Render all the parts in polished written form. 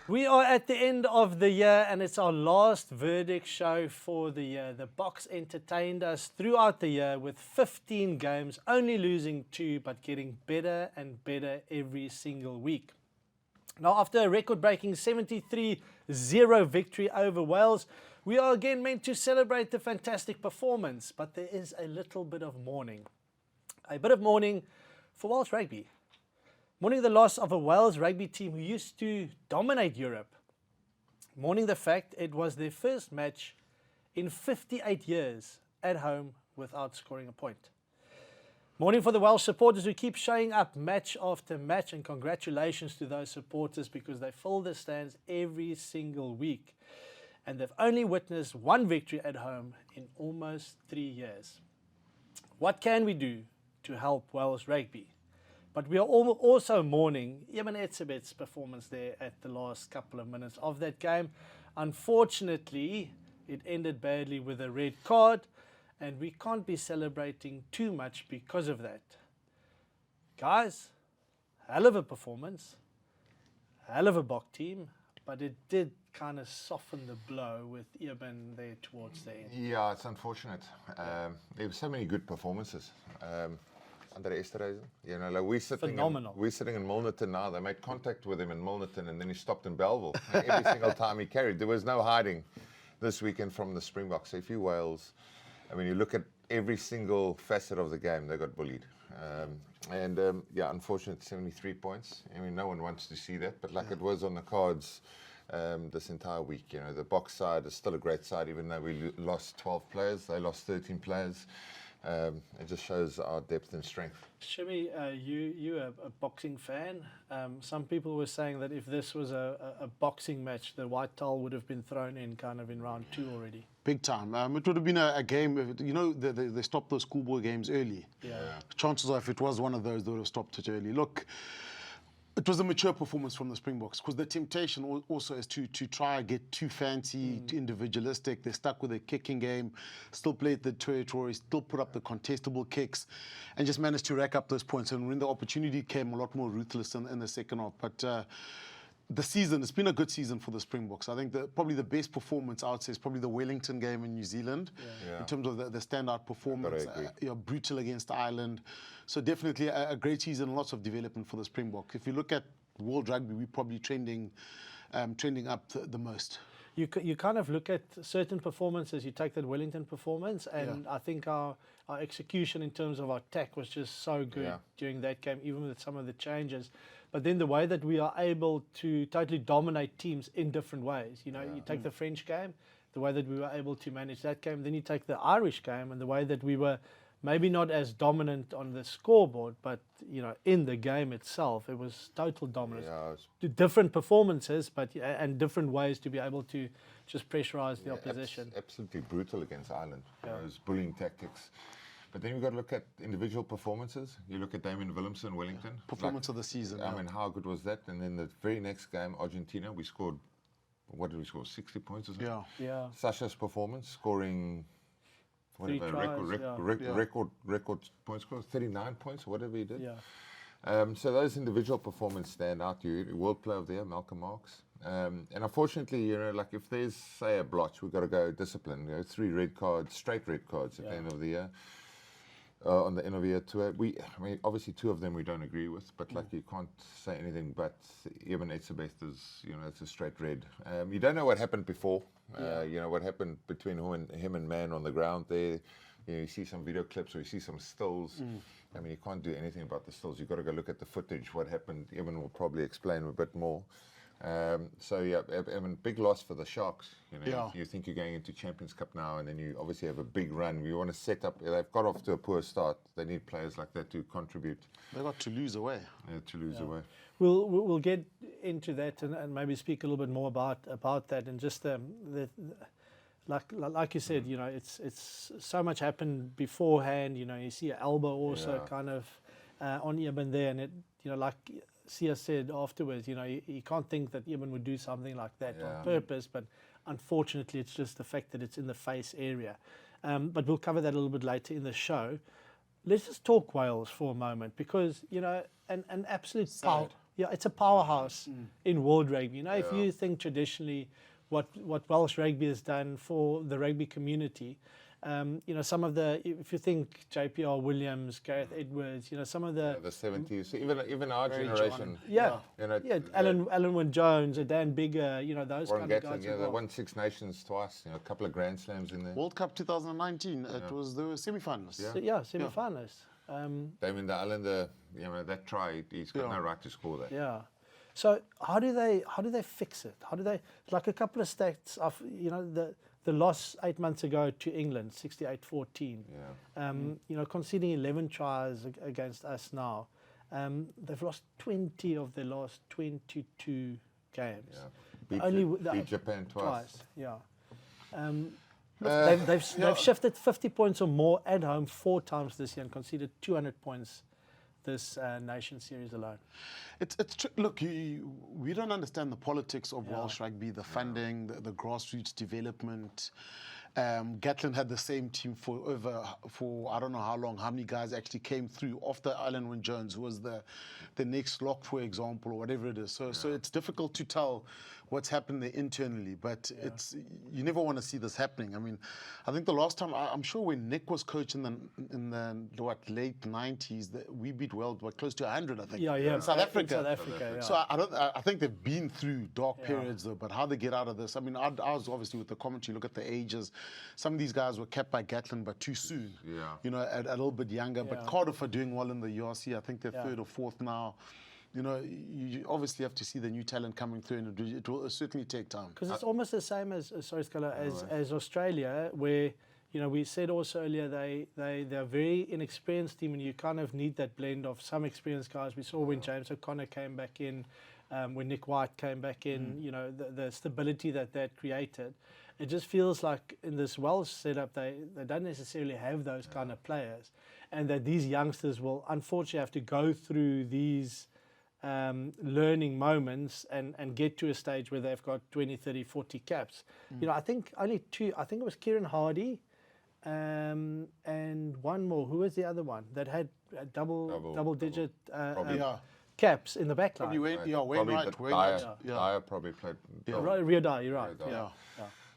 We are at the end of the year, and it's our last verdict show for the year. The Boks entertained us throughout the year with 15 games, only losing 2, but getting better and better every single week. Now, after a record-breaking 73-0 victory over Wales, we are again meant to celebrate the fantastic performance, but there is a little bit of mourning. A bit of mourning for Welsh rugby. Mourning the loss of a Wales rugby team who used to dominate Europe. Mourning the fact it was their first match in 58 years at home without scoring a point. Mourning for the Welsh supporters who keep showing up match after match, and congratulations to those supporters because they fill the stands every single week. And they've only witnessed one victory at home in almost 3 years. What can we do to help Welsh rugby? But we are also mourning Eben Etzebeth's performance there at the last couple of minutes of that game. Unfortunately, it ended badly with a red card, and we can't be celebrating too much because of that. Guys, hell of a performance, hell of a Bok team, but it did kind of soften the blow with Eben there towards the end. Yeah, it's unfortunate. There were so many good performances. Under Esterhuizen, you know, like we're sitting in Milnerton now. They made contact with him in Milnerton, and then he stopped in Belleville. Every single time he carried, there was no hiding this weekend from the Springboks. So if you Wales, I mean, you look at every single facet of the game, they got bullied. Yeah, unfortunate 73 points. I mean, no one wants to see that, but like it was on the cards this entire week. You know, the Boks side is still a great side, even though we lost 12 players. They lost 13 players. It just shows our depth and strength. Shimmy, you're a boxing fan. Some people were saying that if this was a boxing match, the white towel would have been thrown in kind of in round 2 already. Big time. It would have been a game, you know, they stopped those schoolboy games early. Yeah. Chances are if it was one of those, they would have stopped it early. Look, it was a mature performance from the Springboks because the temptation also is to try and get too fancy, too individualistic. They're stuck with a kicking game, still played the territory, still put up the contestable kicks, and just managed to rack up those points. And when the opportunity came, a lot more ruthless in the second half. But the season, it's been a good season for the Springboks. I think probably the best performance, I would say, is probably the Wellington game in New Zealand, in terms of the standout performance. Brutal against Ireland. So definitely a great season, lots of development for the Springbok. If you look at World Rugby, we're probably trending up the most. You kind of look at certain performances, you take that Wellington performance, and I think our execution in terms of our attack was just so good during that game, even with some of the changes. But then the way that we are able to totally dominate teams in different ways. You know, you take the French game, the way that we were able to manage that game. Then you take the Irish game and the way that we were maybe not as dominant on the scoreboard, but, you know, in the game itself, it was total dominance. Different performances, but and different ways to be able to just pressurize the opposition. Absolutely brutal against Ireland. Those bullying tactics. But then you've got to look at individual performances. You look at Damien Willemse, Wellington. Performance of the season. I mean, how good was that? And then the very next game, Argentina, we scored, what did we score, 60 points or something? Yeah. Sacha's performance, scoring whatever, record point score, 39 points, whatever he did. So those individual performances stand out to you. World Player of the Year, Malcolm Marx. And unfortunately, you know, like if there's, say, a blotch, we've got to go discipline. You know, 3 red cards, straight red cards at the end of the year. On the end of the year tour, I mean, obviously 2 of them we don't agree with, but like you can't say anything but Eben Etzebeth is, you know, it's a straight red. You don't know what happened before. You know, what happened between him and Man on the ground there. You know, you see some video clips or you see some stills. I mean, you can't do anything about the stills. You've got to go look at the footage, what happened. Eben will probably explain a bit more. So yeah, I mean, big loss for the Sharks. You know, you think you're going into Champions Cup now, and then you obviously have a big run. You want to set up. They've got off to a poor start. They need players like that to contribute. They got to lose away. Away. We'll get into that and maybe speak a little bit more about that, and just like you said, you know, it's so much happened beforehand. You know, you see an elbow also kind of on Eben there, and it, you know, like Sia said afterwards, you know, you can't think that Eben would do something like that on purpose, but unfortunately it's just the fact that it's in the face area. But we'll cover that a little bit later in the show. Let's just talk Wales for a moment, because, you know, an absolute it's a powerhouse in world rugby. You know, if you think traditionally what Welsh rugby has done for the rugby community, you know, some of the, if you think JPR Williams, Gareth Edwards, you know, some of the 70s, even our generation. you know, Alan Wynne-Jones, Dan Bigger, you know, those Warren kind of Gatland, guys. they won Six Nations twice, you know, a couple of Grand Slams in there. World Cup 2019, it was the semi-finalists. Semi-finalists. Damien the Islander, you know, that try, he's got no right to score that. Yeah. So how do they fix it? How do they, like a couple of stats of, you know, the loss 8 months ago to England, 68-14. You know, conceding 11 tries against us now. They've lost 20 of their last 22 games. Beat Japan twice. They've shifted 50 points or more at home 4 times this year and conceded 200 points this Nation Series alone. Look, we don't understand the politics of Welsh rugby, the funding, the grassroots development. Gatland had the same team for I don't know how long, how many guys actually came through after Alan Wynne-Jones, who was the next lock, for example, or whatever it is. So it's difficult to tell what's happened there internally, but you never want to see this happening. I mean, I think the last time, I'm sure when Nick was coaching in the late 90s, we beat World close to 100, I think. In South Africa. So I think they've been through dark periods though, but how they get out of this, I mean, I was obviously with the commentary, look at the ages. Some of these guys were kept by Gatland, but too soon. You know, a little bit younger. But Cardiff are doing well in the URC. I think they're 3rd or 4th now. You know, you obviously have to see the new talent coming through, and it will certainly take time. Because it's almost the same as Australia, where, you know, we said also earlier they're a very inexperienced team, and you kind of need that blend of some experienced guys. We saw when James O'Connor came back in, when Nick White came back in, you know, the stability that created. It just feels like in this Welsh setup, they don't necessarily have those kind of players, and that these youngsters will unfortunately have to go through these learning moments and get to a stage where they've got 20, 30, 40 caps. You know, I think only 2, I think it was Kieran Hardy and one more. Who was the other one that had double digit caps in the back line? Wainwright. Dyer probably played. Rio Dyer, you're right.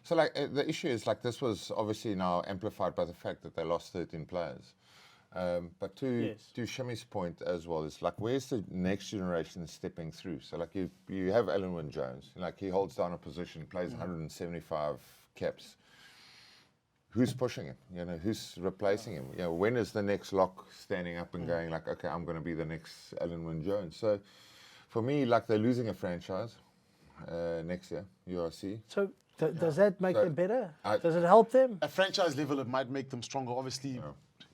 So like the issue is like this was obviously now amplified by the fact that they lost 13 players. But to Shimmy's point as well, it's like where's the next generation stepping through? So like you have Alan Wynne-Jones, like he holds down a position, plays 175 caps. Who's pushing him? You know, who's replacing him? You know, when is the next lock standing up and going like, okay, I'm going to be the next Alan Wynne-Jones? So for me, like they're losing a franchise next year, URC. So does that make them better? Does it help them? At franchise level, it might make them stronger. Obviously,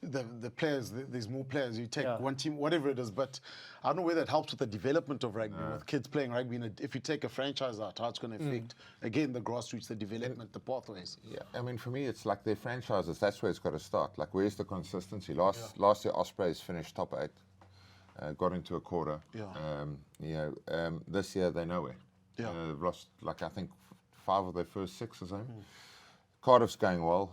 the players, there's more players. You take one team, whatever it is, but I don't know whether it helps with the development of rugby, with kids playing rugby. If you take a franchise out, how it's going to affect, again, the grassroots, the development, the pathways. Yeah, I mean, for me, it's like their franchises, that's where it's got to start. Like, where's the consistency? Last year, Ospreys finished top 8, got into a quarter. This year, they're nowhere. They've lost, like, I think, 5 of their first 6 or something. Cardiff's going well.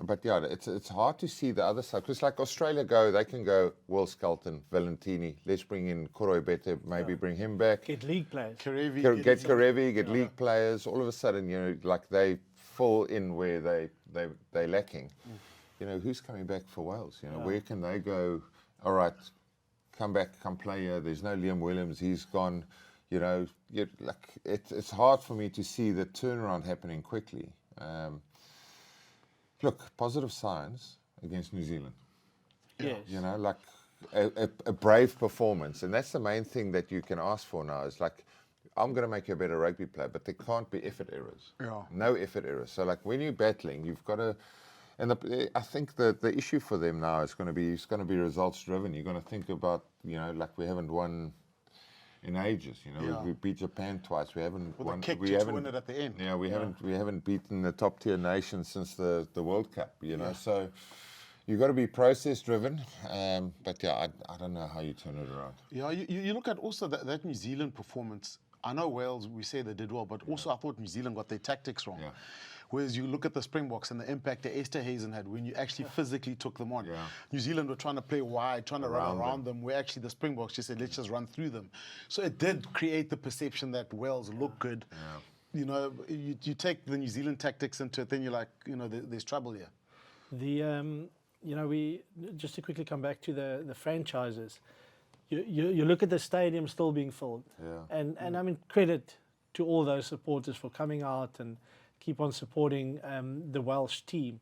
But yeah, it's hard to see the other side. Because like Australia they can go Will Skelton, Valentini, let's bring in Koroi Bete, maybe bring him back. Get league players. Get Karevi, get league players. All of a sudden, you know, like they fall in where they're lacking. You know, who's coming back for Wales? You know, where can they go? All right, come back, come play here. There's no Liam Williams, he's gone. You know, it's hard for me to see the turnaround happening quickly. Look, positive signs against New Zealand. Yes. You know, like a brave performance. And that's the main thing that you can ask for now is like, I'm going to make you a better rugby player, but there can't be effort errors. No effort errors. So like when you're battling, you've got to, and I think the issue for them now is going to be results driven. You're going to think about, you know, like we haven't won in ages, you know, we beat Japan twice. We haven't won. We haven't win it at the end. Yeah, we haven't beaten the top tier nations since the World Cup. You know, so you've got to be process driven. But yeah, I don't know how you turn it around. Yeah, you look at also that New Zealand performance. I know Wales, we say they did well, but also I thought New Zealand got their tactics wrong. Whereas you look at the Springboks and the impact that Esterhuizen had when you actually physically took them on. Yeah. New Zealand were trying to play wide, trying to run around them, where actually the Springboks just said, let's just run through them. So it did create the perception that Wales look good. Yeah. You know, you take the New Zealand tactics into it, then you're like, you know, there's trouble here. You know, we just to quickly come back to the franchises. You look at the stadium still being filled, and I mean credit to all those supporters for coming out and keep on supporting the Welsh team.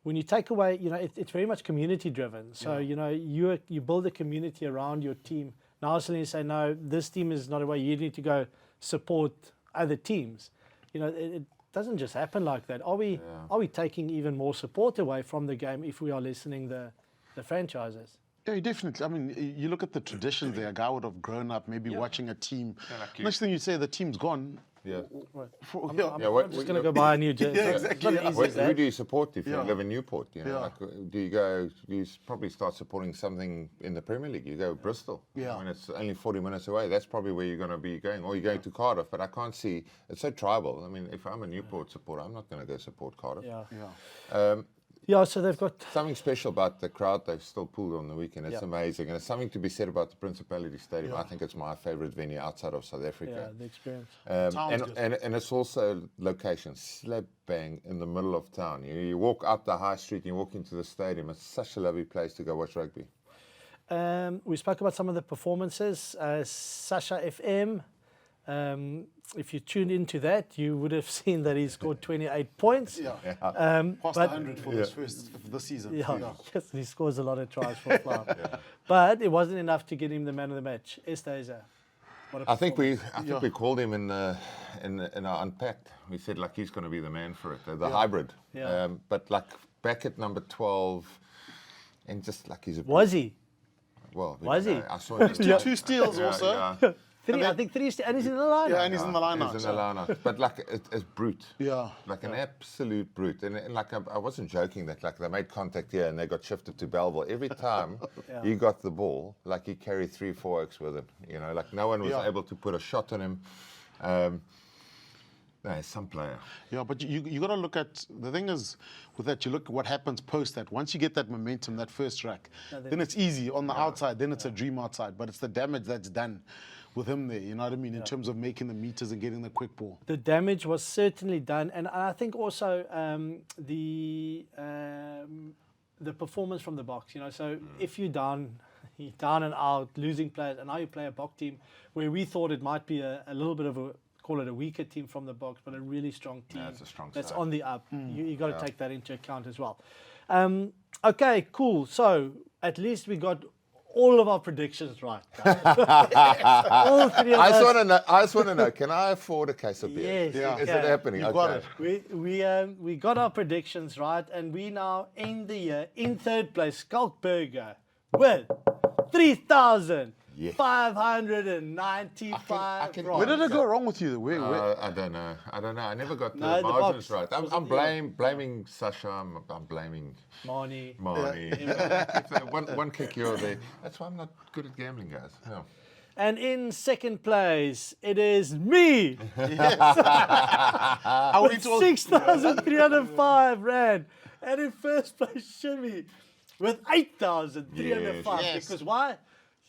When you take away, you know, it's very much community driven. So you know, you build a community around your team. Now suddenly you say, no, this team is not a way. You need to go support other teams. You know, it doesn't just happen like that. Are we taking even more support away from the game if we are listening the franchises? Yeah, definitely. I mean, you look at the traditions there. A guy would have grown up maybe watching a team. Next thing you say, the team's gone. Yeah. I'm just going to go buy a new jersey. Yeah, exactly. Who do you support if you live in Newport? You know, like, do you probably start supporting something in the Premier League? You go Bristol. Yeah. When it's only 40 minutes away, that's probably where you're going to be going. Or you're going to Cardiff, but I can't see, it's so tribal. I mean, if I'm a Newport supporter, I'm not going to go support Cardiff. Yeah, so they've got something special about the crowd they've still pulled on the weekend. It's amazing. And it's something to be said about the Principality Stadium. I think it's my favourite venue outside of South Africa. Yeah, the experience. And it's also location, slap bang in the middle of town. You walk up the high street, you walk into the stadium. It's such a lovely place to go watch rugby. We spoke about some of the performances. Sacha FM. If you tuned into that, you would have seen that he scored 28 points. Past 100 for this season. Yes, he scores a lot of tries for Flower. But it wasn't enough to get him the man of the match. Esterhuizen. I think we called him in our unpacked. We said like he's going to be the man for it, the hybrid. But like back at number 12, and just like he's a was he? Well, was he? I saw him. Two steals also. I think three, and he's in the lineup. Yeah, and he's in the lineup. He's in the lineup. But like, it's brute. Yeah. Like an absolute brute. And like, I wasn't joking that like they made contact here and they got shifted to Belleville. Every time he got the ball, like he carried 3-4 Oaks with him. You know, like no one was able to put a shot on him. No, he's some player. Yeah, but you got to look at, the thing is, with that, you look at what happens post that. Once you get that momentum, that first rack, then it's easy on the outside, then it's a dream outside. But it's the damage that's done with him there, you know what I mean, in terms of making the meters and getting the quick ball. The damage was certainly done, and I think also the performance from the Boks, you know, so if you're down and out, losing players, and now you play a Boks team where we thought it might be a little bit of call it a weaker team from the Boks, but a really strong team that's on the up. You got to take that into account as well. Okay, cool. So at least we got all of our predictions right. All three of us. I just want to know, can I afford a case of beer? Yes. Is it happening? You got it. We got our predictions right, and we now end the year in third place, Schalkburger, with 3,595. Where did it go wrong with you? I don't know. I never got the margins right. I'm blaming Sacha. I'm blaming Marnie. One kick here or there. That's why I'm not good at gambling, guys. Yeah. And in second place, it is me. With 6,305 rand. And in first place, Shimmy, with 8,305. Yes. Because why?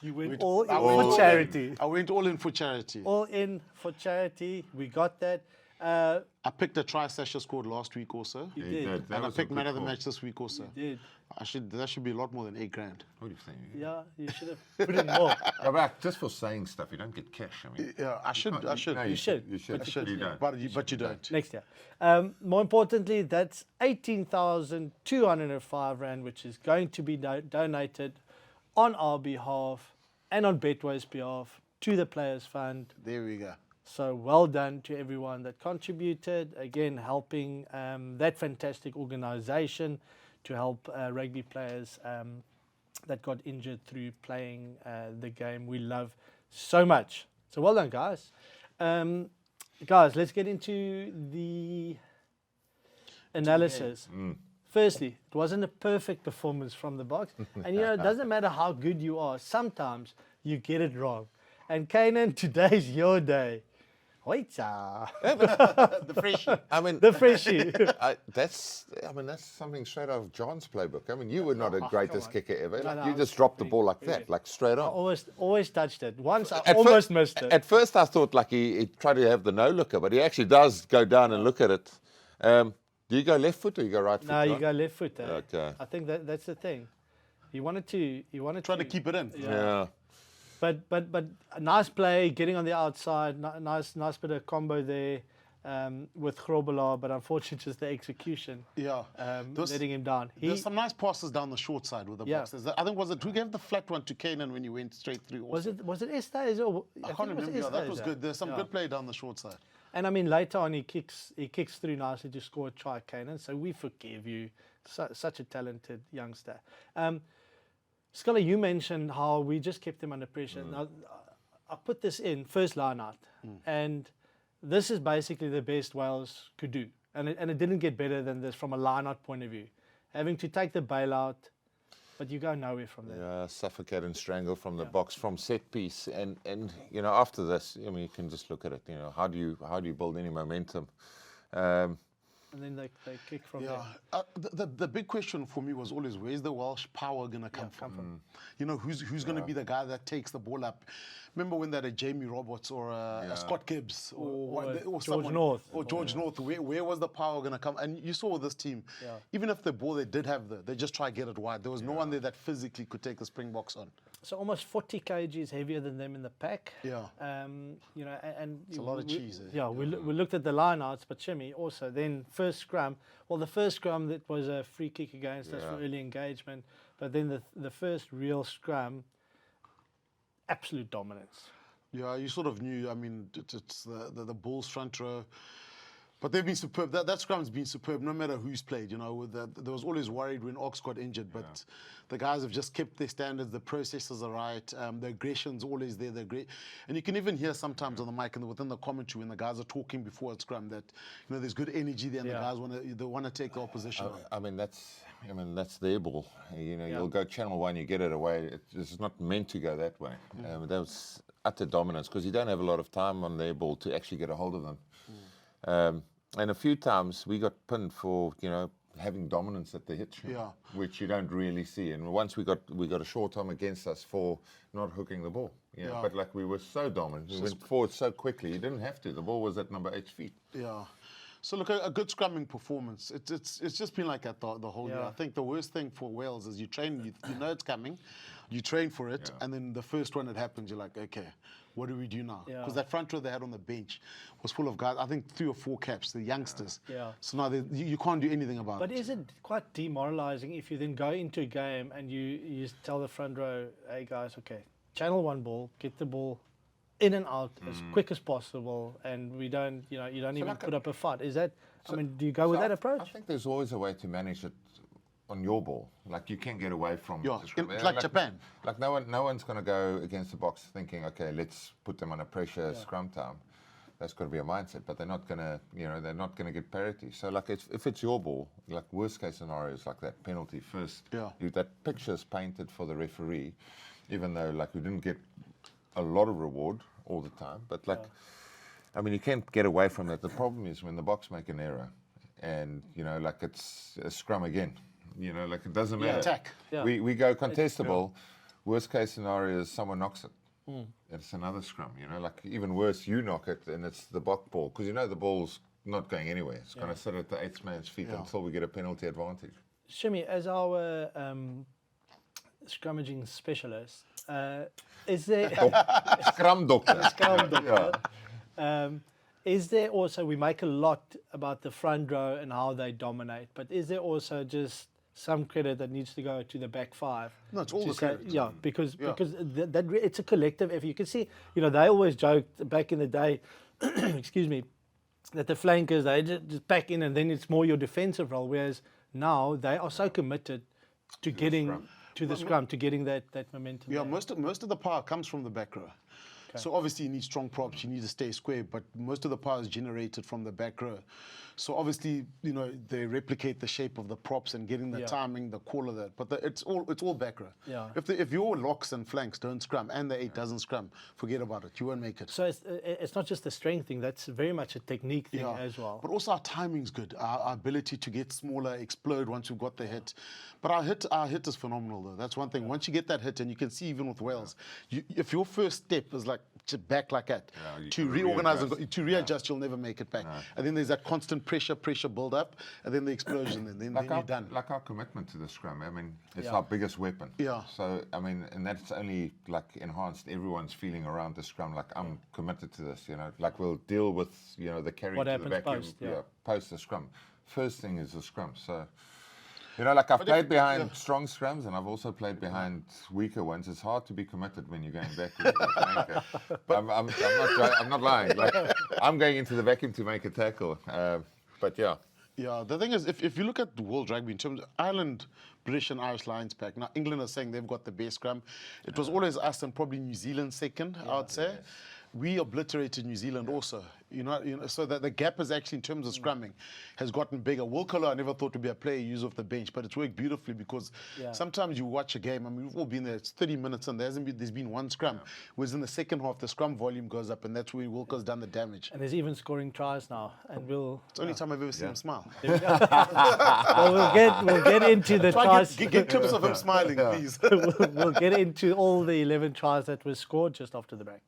You went all in for charity. I went all in for charity. All in for charity. We got that. I picked a try Sasha scored last week also. You did. And I picked man of the match this week also. You did. That should be a lot more than $8,000. What do you think? Yeah, you should have put in more. But just for saying stuff, you don't get cash. I mean, yeah, I should. No, you should. You should. You don't. But you don't. Next year. More importantly, that's 18,205 rand, which is going to be donated on our behalf and on Betway's behalf to the Players Fund. There we go. So well done to everyone that contributed. Again, helping that fantastic organisation to help rugby players that got injured through playing the game we love so much. So well done, guys. Guys, let's get into the analysis. Firstly, it wasn't a perfect performance from the Boks. And, you know, it doesn't matter how good you are. Sometimes you get it wrong. And, Kanan, today's your day. Hoitza. The freshie. I mean, The freshie. that's something straight out of John's playbook. I mean, you were not a greatest kicker ever. No, Like, no, you I just was dropped the pretty- ball like pretty that, like straight on. Always touched it. Once I At almost fir- missed it. At first, I thought like he tried to have the no looker, but he actually does go down and look at it. Do you go left foot or you go right foot? No, you John? go left foot. Okay. I think that's the thing. You wanted to. Trying to keep it in. Yeah. But a nice play, getting on the outside, nice bit of combo there with Grobelaar, but unfortunately just the execution. Yeah. Letting him down. There's some nice passes down the short side with the Yeah. Boks. I think who gave the flat one to Kanan when you went straight through? Also? Was it Esterhuizen or I can't remember. Yeah, that was good. There's some Yeah. good play down the short side. And I mean, later on, he kicks through nicely to score a try, Kanan. So we forgive you. Such a talented youngster. Scully, you mentioned how we just kept him under pressure. Now, I put this in first line out, and this is basically the best Wales could do, and it didn't get better than this from a line out point of view. Having to take the bailout, but you go nowhere from there. Yeah, suffocate and strangle from the box, from set piece, and you know, after this, I mean, you can just look at it. You know, how do you build any momentum? And then they kick from there. The big question for me was always, where's the Welsh power going to come from? You know, who's going to be the guy that takes the ball up? Remember when they had a Jamie Roberts or a Scott Gibbs or George someone, North. or George North? Where was the power going to come? And you saw this team, even if the ball they did have they just try to get it wide. There was no one there that physically could take the Springboks on. So almost 40 kgs heavier than them in the pack. Yeah. You know, and It's a lot of cheese. Yeah, we looked at the lineouts, but Shimmy also then first scrum. Well, the first scrum that was a free kick against us for early engagement, but then the first real scrum, absolute dominance. Yeah, you sort of knew. I mean, it's the Bulls front row. But they've been superb. That scrum's been superb, no matter who's played. You know, there was always worried when Ox got injured, but the guys have just kept their standards. The processes are right. The aggression's always there. They're great, and you can even hear sometimes on the mic and within the commentary when the guys are talking before a scrum that, you know, there's good energy there, and the guys want to take the opposition. I mean, that's their ball. You know, you'll go channel one, you get it away. It's not meant to go that way. That was utter dominance because you don't have a lot of time on their ball to actually get a hold of them. And a few times we got pinned for, you know, having dominance at the hitch, which you don't really see. And once we got a short time against us for not hooking the ball. But like we were so dominant, we went forward so quickly. You didn't have to. The ball was at number 8 feet. Yeah. So look, a good scrumming performance. It's just been like that the whole year. I think the worst thing for Wales is you train, you know it's coming, you train for it, and then the first one that happens, you're like, okay, what do we do now? Because that front row they had on the bench was full of guys, I think 3 or 4 caps, the youngsters. So now you can't do anything about it. But is it quite demoralizing if you then go into a game and you tell the front row, hey guys, okay, channel one ball, get the ball in and out as quick as possible, and we don't, you don't even put up a fight. Is that? I mean, do you go with that approach? I think there's always a way to manage it on your ball. Like you can get away from. Like Japan. Like no one's going to go against the Boks thinking, okay, let's put them under pressure scrum time. That's got to be a mindset. But they're not going to, they're not going to get parity. So like if it's your ball, like worst case scenarios like that penalty first. That picture's painted for the referee, even though like we didn't get a lot of reward all the time, but like, I mean, you can't get away from that. The problem is when the Boks make an error, and like it's a scrum again. Like it doesn't matter. Attack. We go contestable. Worst case scenario is someone knocks it. It's another scrum. Like even worse, you knock it and it's the Bok ball because the ball's not going anywhere. It's going to sit at the 8th man's feet until we get a penalty advantage. Shimmy, as our scrummaging specialist, is there Scrum doctor? Scrum doctor. Is there also, we make a lot about the front row and how they dominate, but is there also just some credit that needs to go to the back 5? No, it's all the credit. Yeah, because it's a collective effort. You can see, they always joked back in the day, excuse me, that the flankers, they just back in and then it's more your defensive role, whereas now they are so committed to getting to the scrum, to getting that momentum. Yeah, most of the power comes from the back row. So obviously you need strong props, you need to stay square, but most of the power is generated from the back row. So obviously, you know, they replicate the shape of the props and getting the timing, the call of that. But it's all back row. Yeah. If your locks and flanks don't scrum and the 8 doesn't scrum, forget about it. You won't make it. So it's not just a strength thing. That's very much a technique thing as well. But also our timing's good. Our ability to get smaller, explode once we've got the hit. But our hit is phenomenal though. That's one thing. Once you get that hit, and you can see even with Wales, if your first step is like back like that, to reorganize and to readjust, you'll never make it back. And then there's that constant pressure build up, and then the explosion, and then you're done. Like our commitment to the scrum, I mean, it's our biggest weapon. Yeah. So, I mean, and that's only like enhanced everyone's feeling around the scrum, like I'm committed to this, you know, like we'll deal with, you know, the carry What to the happens vacuum, post, post the scrum. First thing is the scrum. So, you know, like I've played behind strong scrums, and I've also played behind weaker ones. It's hard to be committed when you're going backwards. I'm not lying. Like, I'm going into the vacuum to make a tackle. But yeah. Yeah, the thing is, if you look at the world rugby in terms of Ireland, British and Irish Lions pack, now England are saying they've got the best scrum. It was always us and probably New Zealand second, I would say. We obliterated New Zealand also, you know, so that the gap is actually in terms of scrumming has gotten bigger. Wilco Louw I never thought to be a player use off the bench, but it's worked beautifully because sometimes you watch a game, I mean, we've all been there, it's 30 minutes and there's been one scrum, whereas in the second half, the scrum volume goes up and that's where Wilco's done the damage. And there's even scoring tries now, and It's the only time I've ever seen him smile. Well, we'll get into the tries. Get clips of him smiling, please. We'll get into all the 11 tries that were scored just after the break.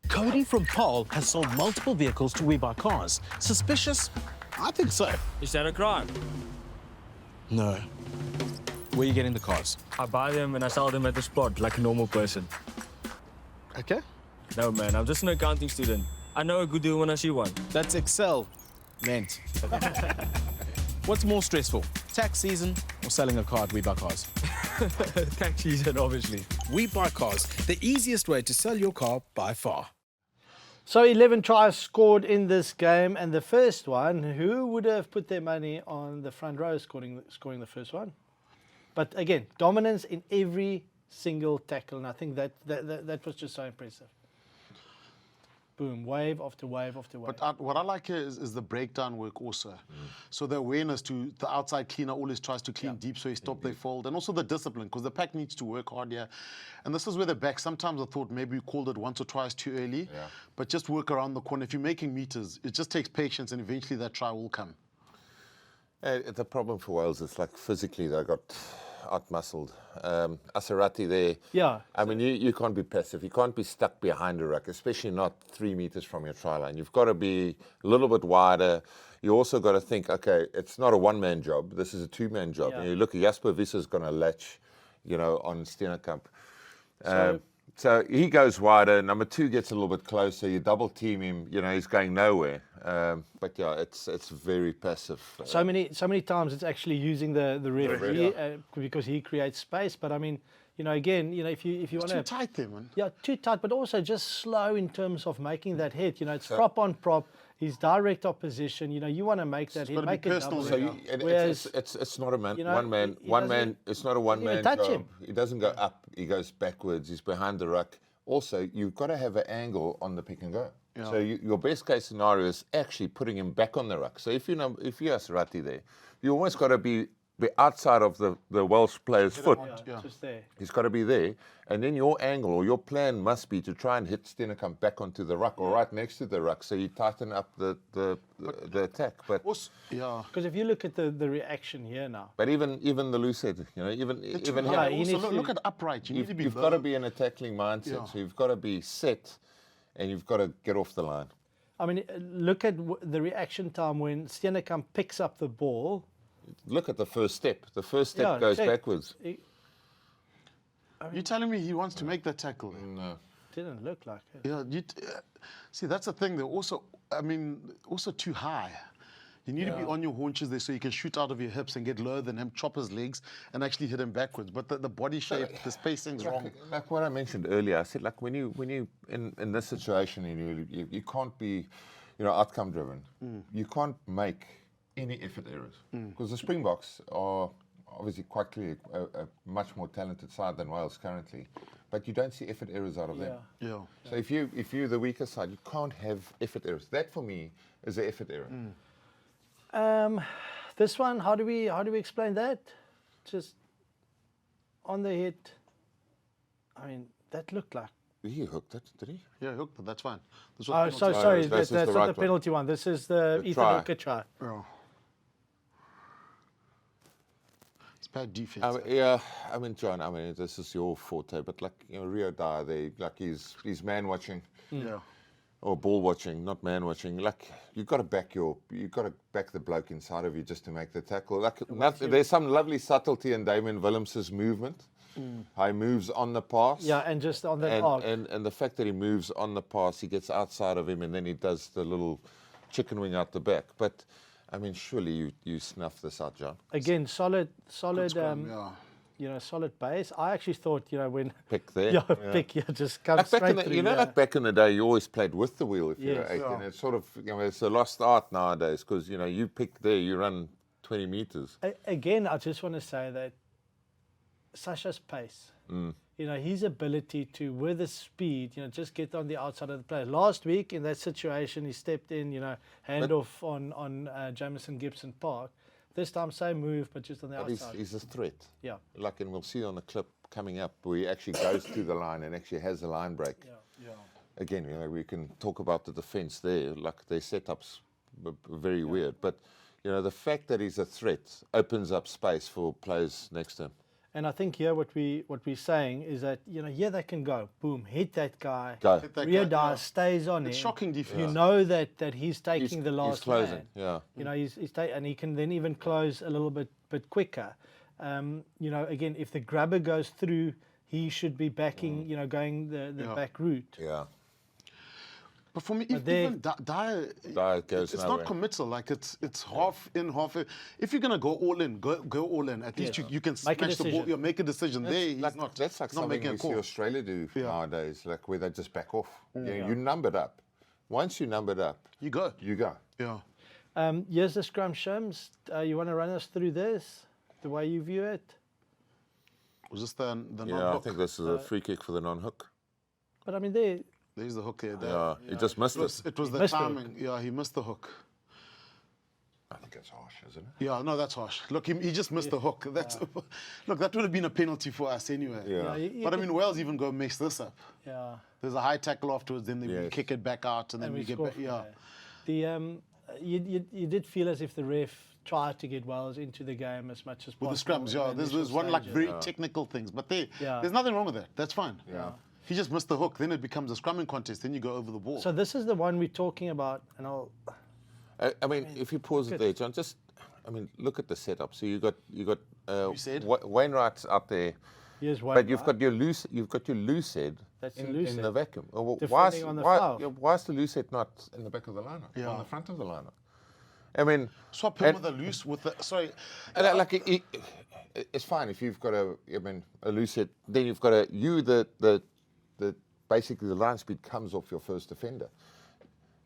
Cody from Paul has sold multiple vehicles to WeBuy Cars. Suspicious? I think so. Is that a crime? No. Where are you getting the cars? I buy them and I sell them at the spot like a normal person. Okay. No, man, I'm just an accounting student. I know a good deal when I see one. That's Excel. Meant. What's more stressful, tax season or selling a car at WeBuy Cars? Tax season, obviously. WeBuy Cars, the easiest way to sell your car by far. So 11 tries scored in this game, and the first one, who would have put their money on the front row scoring the first one? But again, dominance in every single tackle, and I think that was just so impressive. Boom, wave after wave after wave. But what I like here is the breakdown work also. So the awareness to the outside cleaner always tries to clean deep so he stop they fold. And also the discipline, because the pack needs to work hard here. And this is where the back, sometimes I thought maybe we called it once or twice too early. But just work around the corner. If you're making meters, it just takes patience and eventually that try will come. The problem for Wales is like physically they got out-muscled. Asarati there. Yeah. I mean, you can't be passive. You can't be stuck behind a ruck, especially not 3 meters from your try line. You've got to be a little bit wider. You also got to think, okay, it's not a one-man job. This is a two-man job. And you look at Jasper Visser's going to latch, you know, on Steenekamp. So he goes wider. Number 2 gets a little bit closer. You double team him. You know, he's going nowhere. But yeah, it's very passive. So many times it's actually using the referee because he creates space. But I mean, you know, again, you know, if you want to too tight there, man. Yeah, too tight, but also just slow in terms of making that hit. You know, it's prop on prop. His direct opposition. You know, you want to make that hit, make it double. So it's not a man. You know, one man. It's not a one-man job. Him. He doesn't go up. He goes backwards. He's behind the ruck. Also, you've got to have an angle on the pick and go. Yeah. So your best case scenario is actually putting him back on the ruck. So if you're Sarati there, you almost got to be outside of the Welsh player's foot. Just there. He's got to be there. And then your angle or your plan must be to try and hit Steenekamp back onto the ruck or right next to the ruck, so you tighten up the attack. But because if you look at the reaction here now. But even the Lucid, you know, even look at upright. You've got to be in a tackling mindset. So you've got to be set, and you've got to get off the line. I mean, look at the reaction time when Steenekamp picks up the ball. Look at the first step. The first step goes backwards. You're telling me he wants to make that tackle? No. Didn't look like it. Yeah, see, that's the thing. They're also, I mean, also too high. You need to be on your haunches there so you can shoot out of your hips and get lower than him, chop his legs, and actually hit him backwards. But the body shape, the spacing's wrong. Like what I mentioned earlier, I said, like when you in this situation, you can't be, you know, outcome driven. You can't make any effort errors because the Springboks are obviously quite clearly a much more talented side than Wales currently, but you don't see effort errors out of them. Yeah. So if you're the weaker side, you can't have effort errors. That for me is an effort error. This one, how do we explain that? Just on the hit. I mean, that looked like. He hooked it, did he? Yeah, hooked it. That's fine. This Oh, was so penalty. sorry, This is that's the not right the penalty one. This is the Ethan try. Hooker try. Yeah. It's bad defense. I mean, John, this is your forte, but like, Rio Dyer, he's man watching. Yeah. Or ball watching, not man watching. Like, you've got to back the bloke inside of you just to make the tackle. Like, there's some lovely subtlety in Damien Willems's movement. How he moves on the pass. Yeah, and just on that arc. And the fact that he moves on the pass, he gets outside of him, and then he does the little chicken wing out the back. But, I mean, surely you snuff this out, John. Again, solid, Scrum, solid base. I actually thought, when Pick there. pick, just comes Like back straight in through. like back in the day, you always played with the wheel if you were Yes. 8. Yeah. And it's sort of, it's a lost art nowadays because, you pick there, you run 20 meters. Again, I just want to say that Sacha's pace, his ability to, with the speed, just get on the outside of the player. Last week in that situation, he stepped in, handoff on Jamison Gibson Park. This time, same move, but just on the But outside. he's a threat. Yeah. Like, and we'll see on the clip coming up where he actually goes to the line and actually has a line break. Yeah. Again, we can talk about the defense there. Like, their setups were very weird. But, the fact that he's a threat opens up space for players next to him. And I think here what we're saying is that, they can go, boom, hit that guy. Go. Hit that Rio guy, Dyer yeah. stays on It's him. shocking defense. You know that he's taking the last He's closing, man. yeah. And he can then even close a little bit quicker. Again, if the grabber goes through, he should be backing, going the back route. Yeah. But for me, But even Dyer goes it's nowhere. not committal. Like it's half in, half in. If you're gonna go all in, go all in. At least you can Make a smash the ball. decision. Yeah, make a decision. There, he's not. That's like not something making we a see call. Australia do nowadays, like where they just back off. Yeah. You numbered up. Once you numbered up, You go. you go. Yeah. Here's the scrum, Shims. You want to run us through this, the way you view it? Was this the Yeah, I non-hook? think this is a free kick for the non-hook. But I mean, There's the hook there. Yeah, he just missed it. It was the Missed the hook. timing. Yeah, he missed the hook. I think that's harsh, isn't it? Yeah, no, that's harsh. Look, he just missed the hook. That's look, that would have been a penalty for us anyway. Yeah. But I mean, Wales even go mess this up. yeah. There's a high tackle afterwards, then they Yes. kick it back out, and then And we we get score back. from Yeah. there. You did feel as if the ref tried to get Wales into the game as much as With possible. the scrums, in yeah. the There's initial one like stages. very technical things, but Yeah. there's nothing wrong with that. That's fine. Yeah. He just missed the hook, then it becomes a scrumming contest, then you go over the ball. So this is the one we're talking about, and I mean, if you pause it there, John, look at the setup. So you got said? Wainwright's out there, here's one. but you've got your loose head That's in, the loose in head. the vacuum. Well, Defending on the foul. why is the loose head not in the back of the lineup? Yeah. On the front of the lineup. I mean, Swap him and- with a loose, with the, sorry. And it's fine if you've got a loose head. Then you've got the basically the line speed comes off your first defender.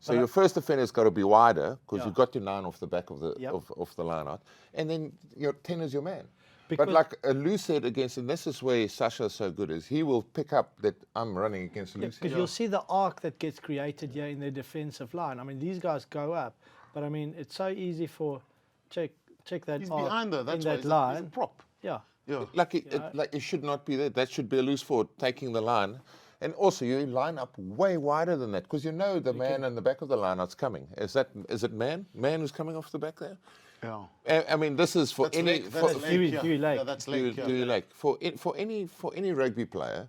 So your first defender's got to be wider because you've got your 9 off the back of the off the line out, and then your 10 is your man. Because- but like a loose head against, and this is where Sacha is so good, is he will pick up that I'm running against a loose head. Because you'll see the arc that gets created here in their defensive line. I mean, these guys go up, but I mean, it's so easy for check that He's arc behind there, that's in why that he's line. a prop. Yeah. Yeah. Like it should not be there. That should be a loose forward taking the line. And also, you line up way wider than that because you know the man in the back of the lineout's coming. Is it man? Man who's coming off the back there? Yeah. I mean, this is for That's any. leg, that's for, leg, Huey- yeah. Huey Lake. Yeah, that's do leg, yeah. you like for any rugby player,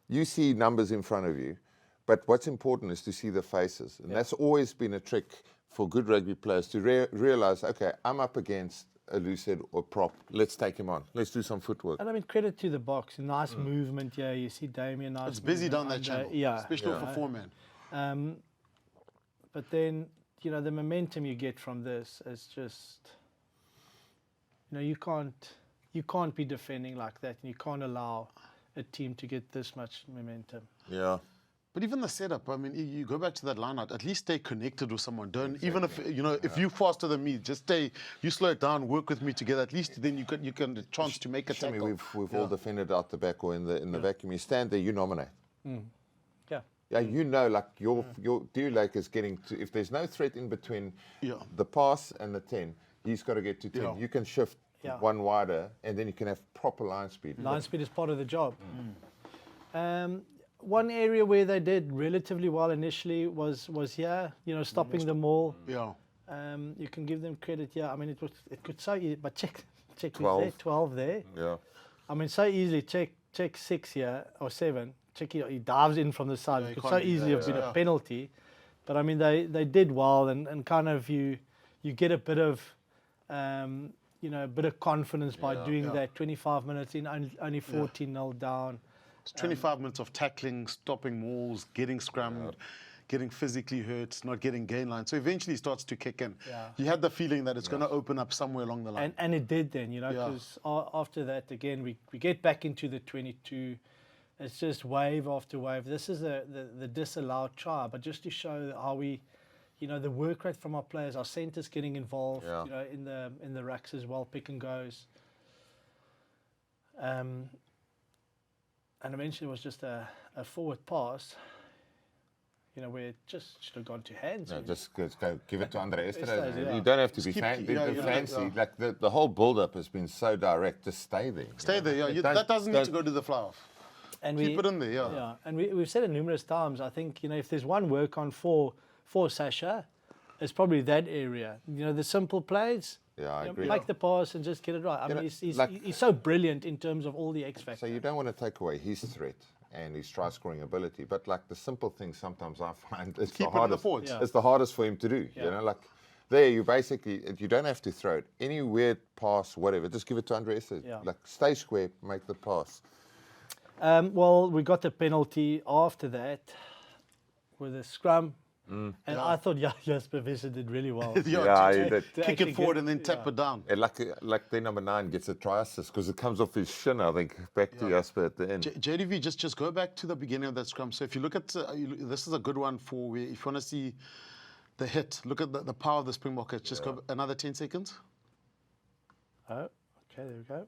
you see numbers in front of you, but what's important is to see the faces, and that's always been a trick for good rugby players to realize. Okay, I'm up against a loose head or prop. Let's take him on. Let's do some footwork. And I mean, credit to the Boks. Nice movement here. You see Damien. Nice It's busy down movement that under- channel. Yeah. Especially for 4-man. But then, the momentum you get from this is just, you can't be defending like that, and you can't allow a team to get this much momentum. Yeah. But even the setup, I mean, you go back to that line out, at least stay connected with someone. Don't, even if, if you're faster than me, just stay, you slow it down, work with me together. At least then you can a chance to make a Shimmy, tackle. we've all defended out the back or in the vacuum. You stand there, you nominate. Yeah. Yeah, like your dew lake is getting to, if there's no threat in between the pass and the 10, he's got to get to 10. Yeah. You can shift one wider and then you can have proper line speed. Line speed is part of the job. One area where they did relatively well initially was here, stopping them all. Yeah. You can give them credit. Yeah, I mean, it could so easy, but check 12. 12 there. Yeah. I mean, so easily check 6 here or 7. Check he dives in from the side. It could so easily have been a penalty, but I mean they did well and kind of you get a bit of a bit of confidence by doing that. 25 minutes in, only 14-0 down. It's 25 minutes of tackling, stopping Mauls, getting scrummed, getting physically hurt, not getting gain line. So eventually it starts to kick in. Yeah. You had the feeling that it's going to open up somewhere along the line. And it did then, because after that, again, we get back into the 22. It's just wave after wave. This is the disallowed try, but just to show how we, the work rate from our players, our centres getting involved, in the racks as well, pick and goes. And eventually it was just a forward pass, where it just should have gone to hands. No, just go give it to Andre Esterhuizen. Yeah. You don't have to be fancy. Like the whole build-up has been so direct. Just stay there. Stay there, that doesn't need to go to the fly-off. And keep it in there, Yeah, and we've said it numerous times. I think, if there's one work on for Sacha, it's probably that area. The simple plays. Yeah, I agree. Make the pass and just get it right. I mean, he's so brilliant in terms of all the X factors. So you don't want to take away his threat and his try scoring ability, but like the simple things, sometimes I find it's the hardest. It's the hardest for him to do. Like there, you don't have to throw it. Any weird pass, whatever, just give it to Andre Esterhuizen. Yeah. Like stay square, make the pass. Well, we got the penalty after that with a scrum. And I thought Jasper Visser did really well. He did. Kick it forward and then tap it down. And like their number 9 gets a try assist because it comes off his shin, I think, back to Jasper at the end. JDV, just go back to the beginning of that scrum. So if you look at, this is a good one for if you want to see the hit, look at the power of the Springbok hit. Just go another 10 seconds. Oh, okay, there we go.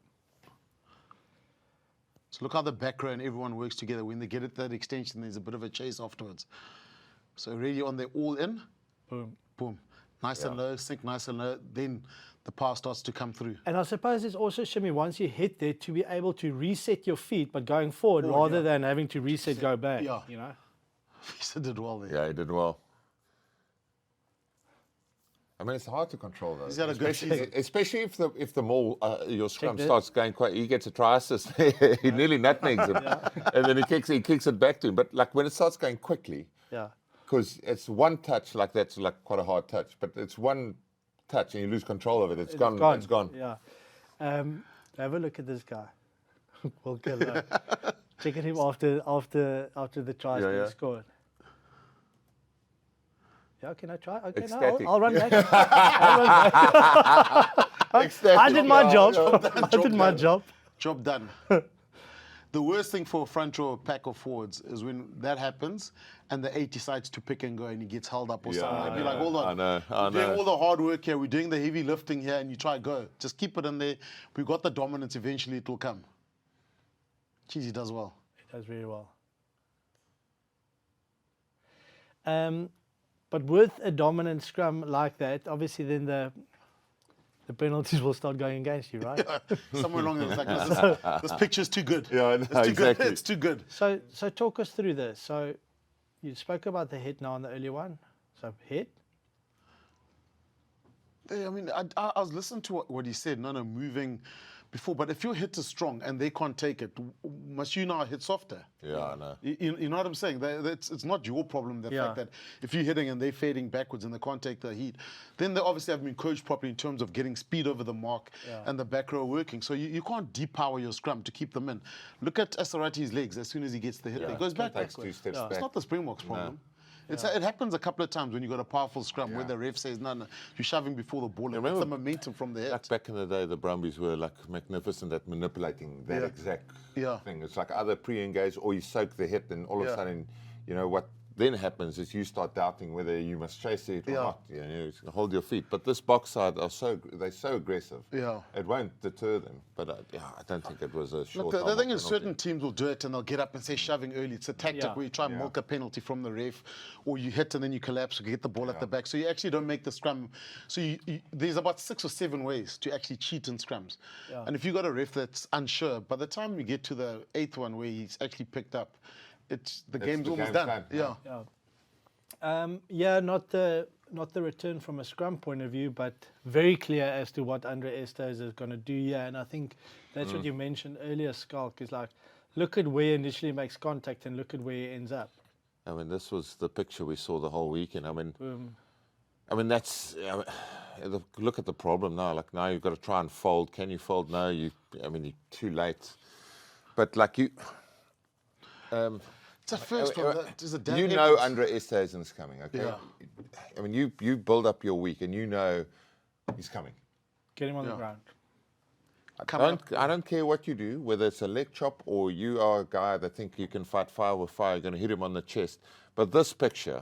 So look how the back row and everyone works together. When they get at that extension, there's a bit of a chase afterwards. So really on their all in, boom, boom, nice and low, sink nice and low. Then the power starts to come through. And I suppose it's also, Shimmy, once you hit there, to be able to reset your feet, but going forward rather than having to reset, go back. Yeah. He did well there. Yeah, he did well. I mean, it's hard to control those. He's had a good season. Especially if the maul, your scrum starts going quite, he gets a try assist. He nearly nutmegs him, and then he kicks it back to him. But like when it starts going quickly, because it's one touch, like that's like quite a hard touch, but it's one touch and you lose control of it. It's gone. It's gone. Yeah. Have a look at this guy, Wilco Louw. Check at him after the tries being scored. Yeah, can I try? Okay, no, I'll run back. I did my job. I did my job. Job done. The worst thing for a front row pack of forwards is when that happens and the 8 decides to pick and go and he gets held up or something. I'd be like, hold on. I know. We're doing all the hard work here. We're doing the heavy lifting here and you try go. Just keep it in there. We've got the dominance. Eventually it will come. Jeez, he does well. He does very well. But with a dominant scrum like that, obviously then the penalties will start going against you, right? Somewhere along there, like this picture's too good. Yeah, it's too exactly. good. It's too good. So talk us through this. So you spoke about the hit now in the earlier one. So hit. I mean, I was listening to what he said. No, moving before. But if your hit is strong and they can't take it, must you now hit softer? Yeah, I know. You know what I'm saying? It's not your problem, the fact that if you're hitting and they're fading backwards and they can't take the heat, then they obviously have been coached properly in terms of getting speed over the mark and the back row working. So you can't depower your scrum to keep them in. Look at Esterhuizen's legs. As soon as he gets the hit, he goes back. Takes 2 steps back. It's not the Springboks' problem. It happens a couple of times when you've got a powerful scrum where the ref says, no, you're shoving before the ball. It's the momentum from the head. Like back in the day, the Brumbies were like magnificent at manipulating that exact thing. It's like either pre-engage or you soak the hit and all of a sudden you know, what then happens is you start doubting whether you must chase it or not. You know, you hold your feet. But this box side they're so aggressive. Yeah. It won't deter them. But I don't think it was a short. Look, the thing is, certain teams will do it and they'll get up and say shoving early. It's a tactic where you try and milk a penalty from the ref, or you hit and then you collapse or get the ball at the back. So you actually don't make the scrum. So there's about 6 or 7 ways to actually cheat in scrums. Yeah. And if you've got a ref that's unsure, by the time we get to the 8th one where he's actually picked up, the game's almost done. Yeah. Not the return from a scrum point of view, but very clear as to what Andre Esterhuizen is going to do here. And I think that's what you mentioned earlier, Schalk, is like, look at where he initially makes contact and look at where he ends up. I mean, this was the picture we saw the whole weekend. I mean, that's. Look at the problem now. Like, now you've got to try and fold. Can you fold? No, you're too late. But like you. It's a first one. You know Andre Esterhuizen's coming, okay? Yeah. I mean, you build up your week and you know he's coming. Get him on the ground. I don't care what you do, whether it's a leg chop or you are a guy that think you can fight fire with fire, you're going to hit him on the chest. But this picture,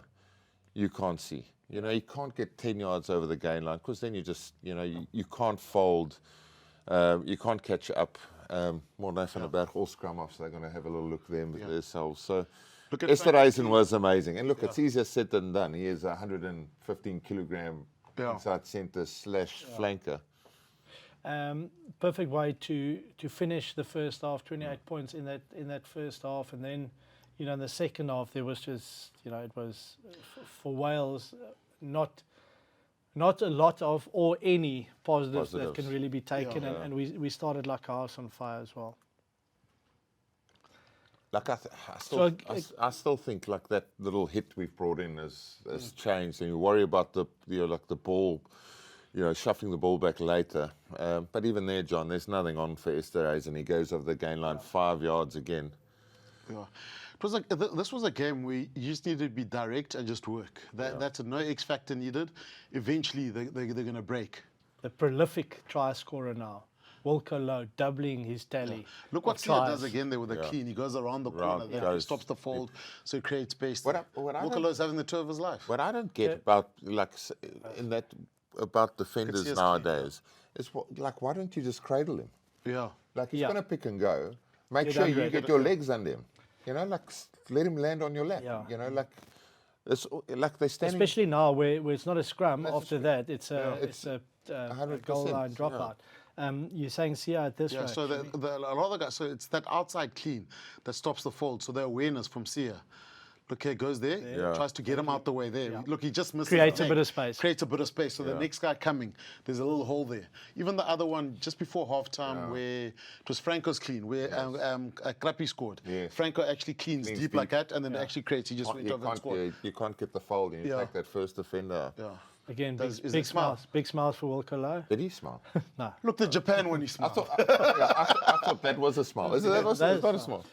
you can't see. You know, you can't get 10 yards over the gain line because then you just, you know, you can't fold. You can't catch up. More than van der Berg, all scrum offs, they're going to have a little look themselves. So Esterhuizen was amazing. And look, it's easier said than done. He is a 115 kilogram inside centre / flanker. Perfect way to finish the first half, 28 points in that first half. And then, you know, in the second half, there was just, you know, it was for Wales not a lot of or any positives that can really be taken, and we started like a house on fire as well. Like I still think like that little hit we've brought in has changed, and you worry about the ball, you know, shuffling the ball back later. But even there, John, there's nothing on for Esterhuizen. He goes over the gain line 5 yards again. Yeah. It was like this was a game where you just needed to be direct and just work. That's no X factor needed. Eventually, they're going to break. The prolific try scorer now, Wilco Louw, doubling his tally. Yeah. Look what Sia does again there with a clean. He goes around the corner, he stops the fold, so he creates space. Wilco Louw's having the tour of his life. What I don't get about defenders nowadays is why don't you just cradle him? Yeah. Like he's going to pick and go. Make sure you get your legs under him. You know, like let him land on your lap. Yeah. You know, like it's like they're standing. Especially now, where it's not a scrum. After that, it's a goal line dropout. You're saying Sia at this rate. So a lot of the guys. So it's that outside clean that stops the fold. So the awareness from Sia. Look, he goes there, tries to get him out the way there. Yeah. Look, he just misses. Creates a bit of space. So the next guy coming, there's a little hole there. Even the other one, just before halftime, where it was Franco's clean, where Krappi scored. Yes. Franco actually cleans deep like that, and then actually creates. He just went over and scored. You can't get the foul, and you take that first defender. Yeah. Again, big smiles for Wilco Louw. Did he smile? No. Look, the Japan when he smiled. I thought that was a smile. That was not a smile.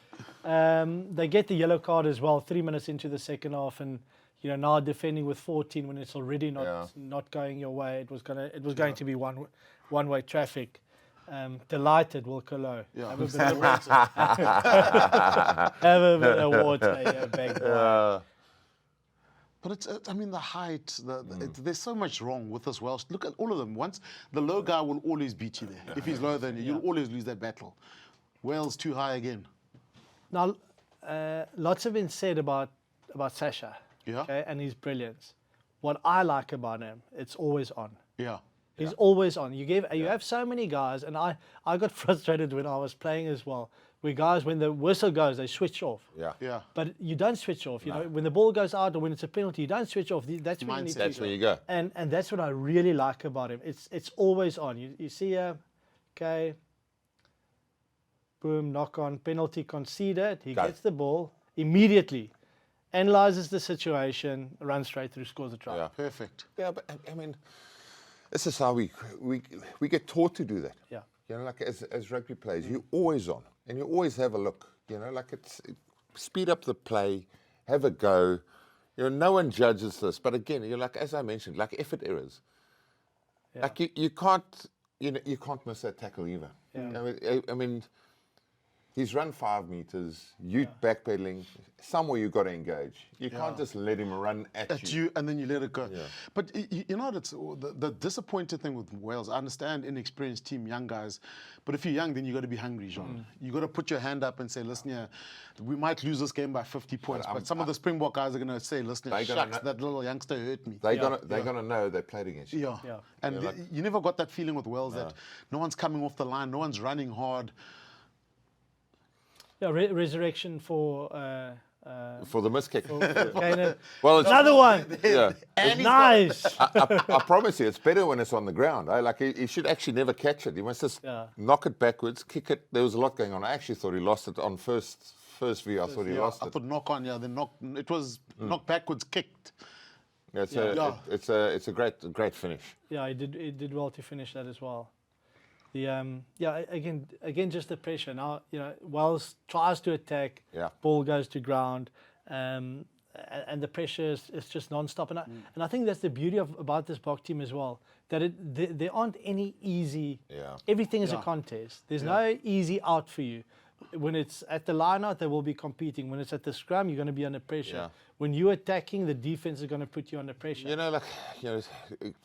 They get the yellow card as well 3 minutes into the second half, and you know, now defending with 14 when it's already not going your way. It was going to be one-way traffic. Delighted, Wilco Louw. Yeah. Have a bit of water, big boy. But it's, I mean, the height, there's so much wrong with this Welsh. Look at all of them. Once the low guy will always beat you there. If he's lower than you, you'll always lose that battle. Wales too high again. Now, lots have been said about Sacha, and his brilliance. What I like about him, it's always on. Yeah. He's always on. You have so many guys, and I got frustrated when I was playing as well. Where guys, when the whistle goes, they switch off. Yeah. But you don't switch off. You know, when the ball goes out or when it's a penalty, you don't switch off. That's where you need to. That's where you go. And that's what I really like about him. It's always on. You see okay, boom, knock on, penalty conceded. He gets the ball immediately, analyzes the situation, runs straight through, scores a try. Yeah, perfect. Yeah, but I mean, this is how we get taught to do that. Yeah. You know, like as rugby players, you're always on, and you always have a look. You know, like speed up the play, have a go. You know, no one judges this, but again, you're like, as I mentioned, like effort errors. Yeah. Like you can't miss that tackle either. Yeah. I mean, He's run 5 meters, you backpedaling, somewhere you've got to engage. You can't just let him run at you. And then you let it go. Yeah. But you know, it's the disappointing thing with Wales. I understand inexperienced team, young guys, but if you're young, then you got to be hungry, Jean. You got to put your hand up and say, listen, yeah, we might lose this game by 50 points, but some of the Springbok guys are going to say, listen, shucks, that little youngster hurt me. They're gonna know they played against you. Yeah. And you never got that feeling with Wales that no one's coming off the line, no one's running hard. Yeah, resurrection for the miss kick. Well, it's another one. Yeah, it's nice. I promise you, it's better when it's on the ground. Like he should actually never catch it. He must just knock it backwards, kick it. There was a lot going on. I actually thought he lost it on first view. I thought he lost it. I thought knock on, then knock. It was knock backwards, kicked. Yeah, it's a great finish. Yeah, he did well to finish that as well. The again just the pressure. Now Wales tries to attack, ball goes to ground, and the pressure is just non-stop. And I think that's the beauty about this Boks team as well. That there aren't any easy. Yeah. Everything is a contest. There's no easy out for you. When it's at the line-out, they will be competing. When it's at the scrum, you're going to be under pressure. Yeah. When you're attacking, the defense is going to put you under pressure.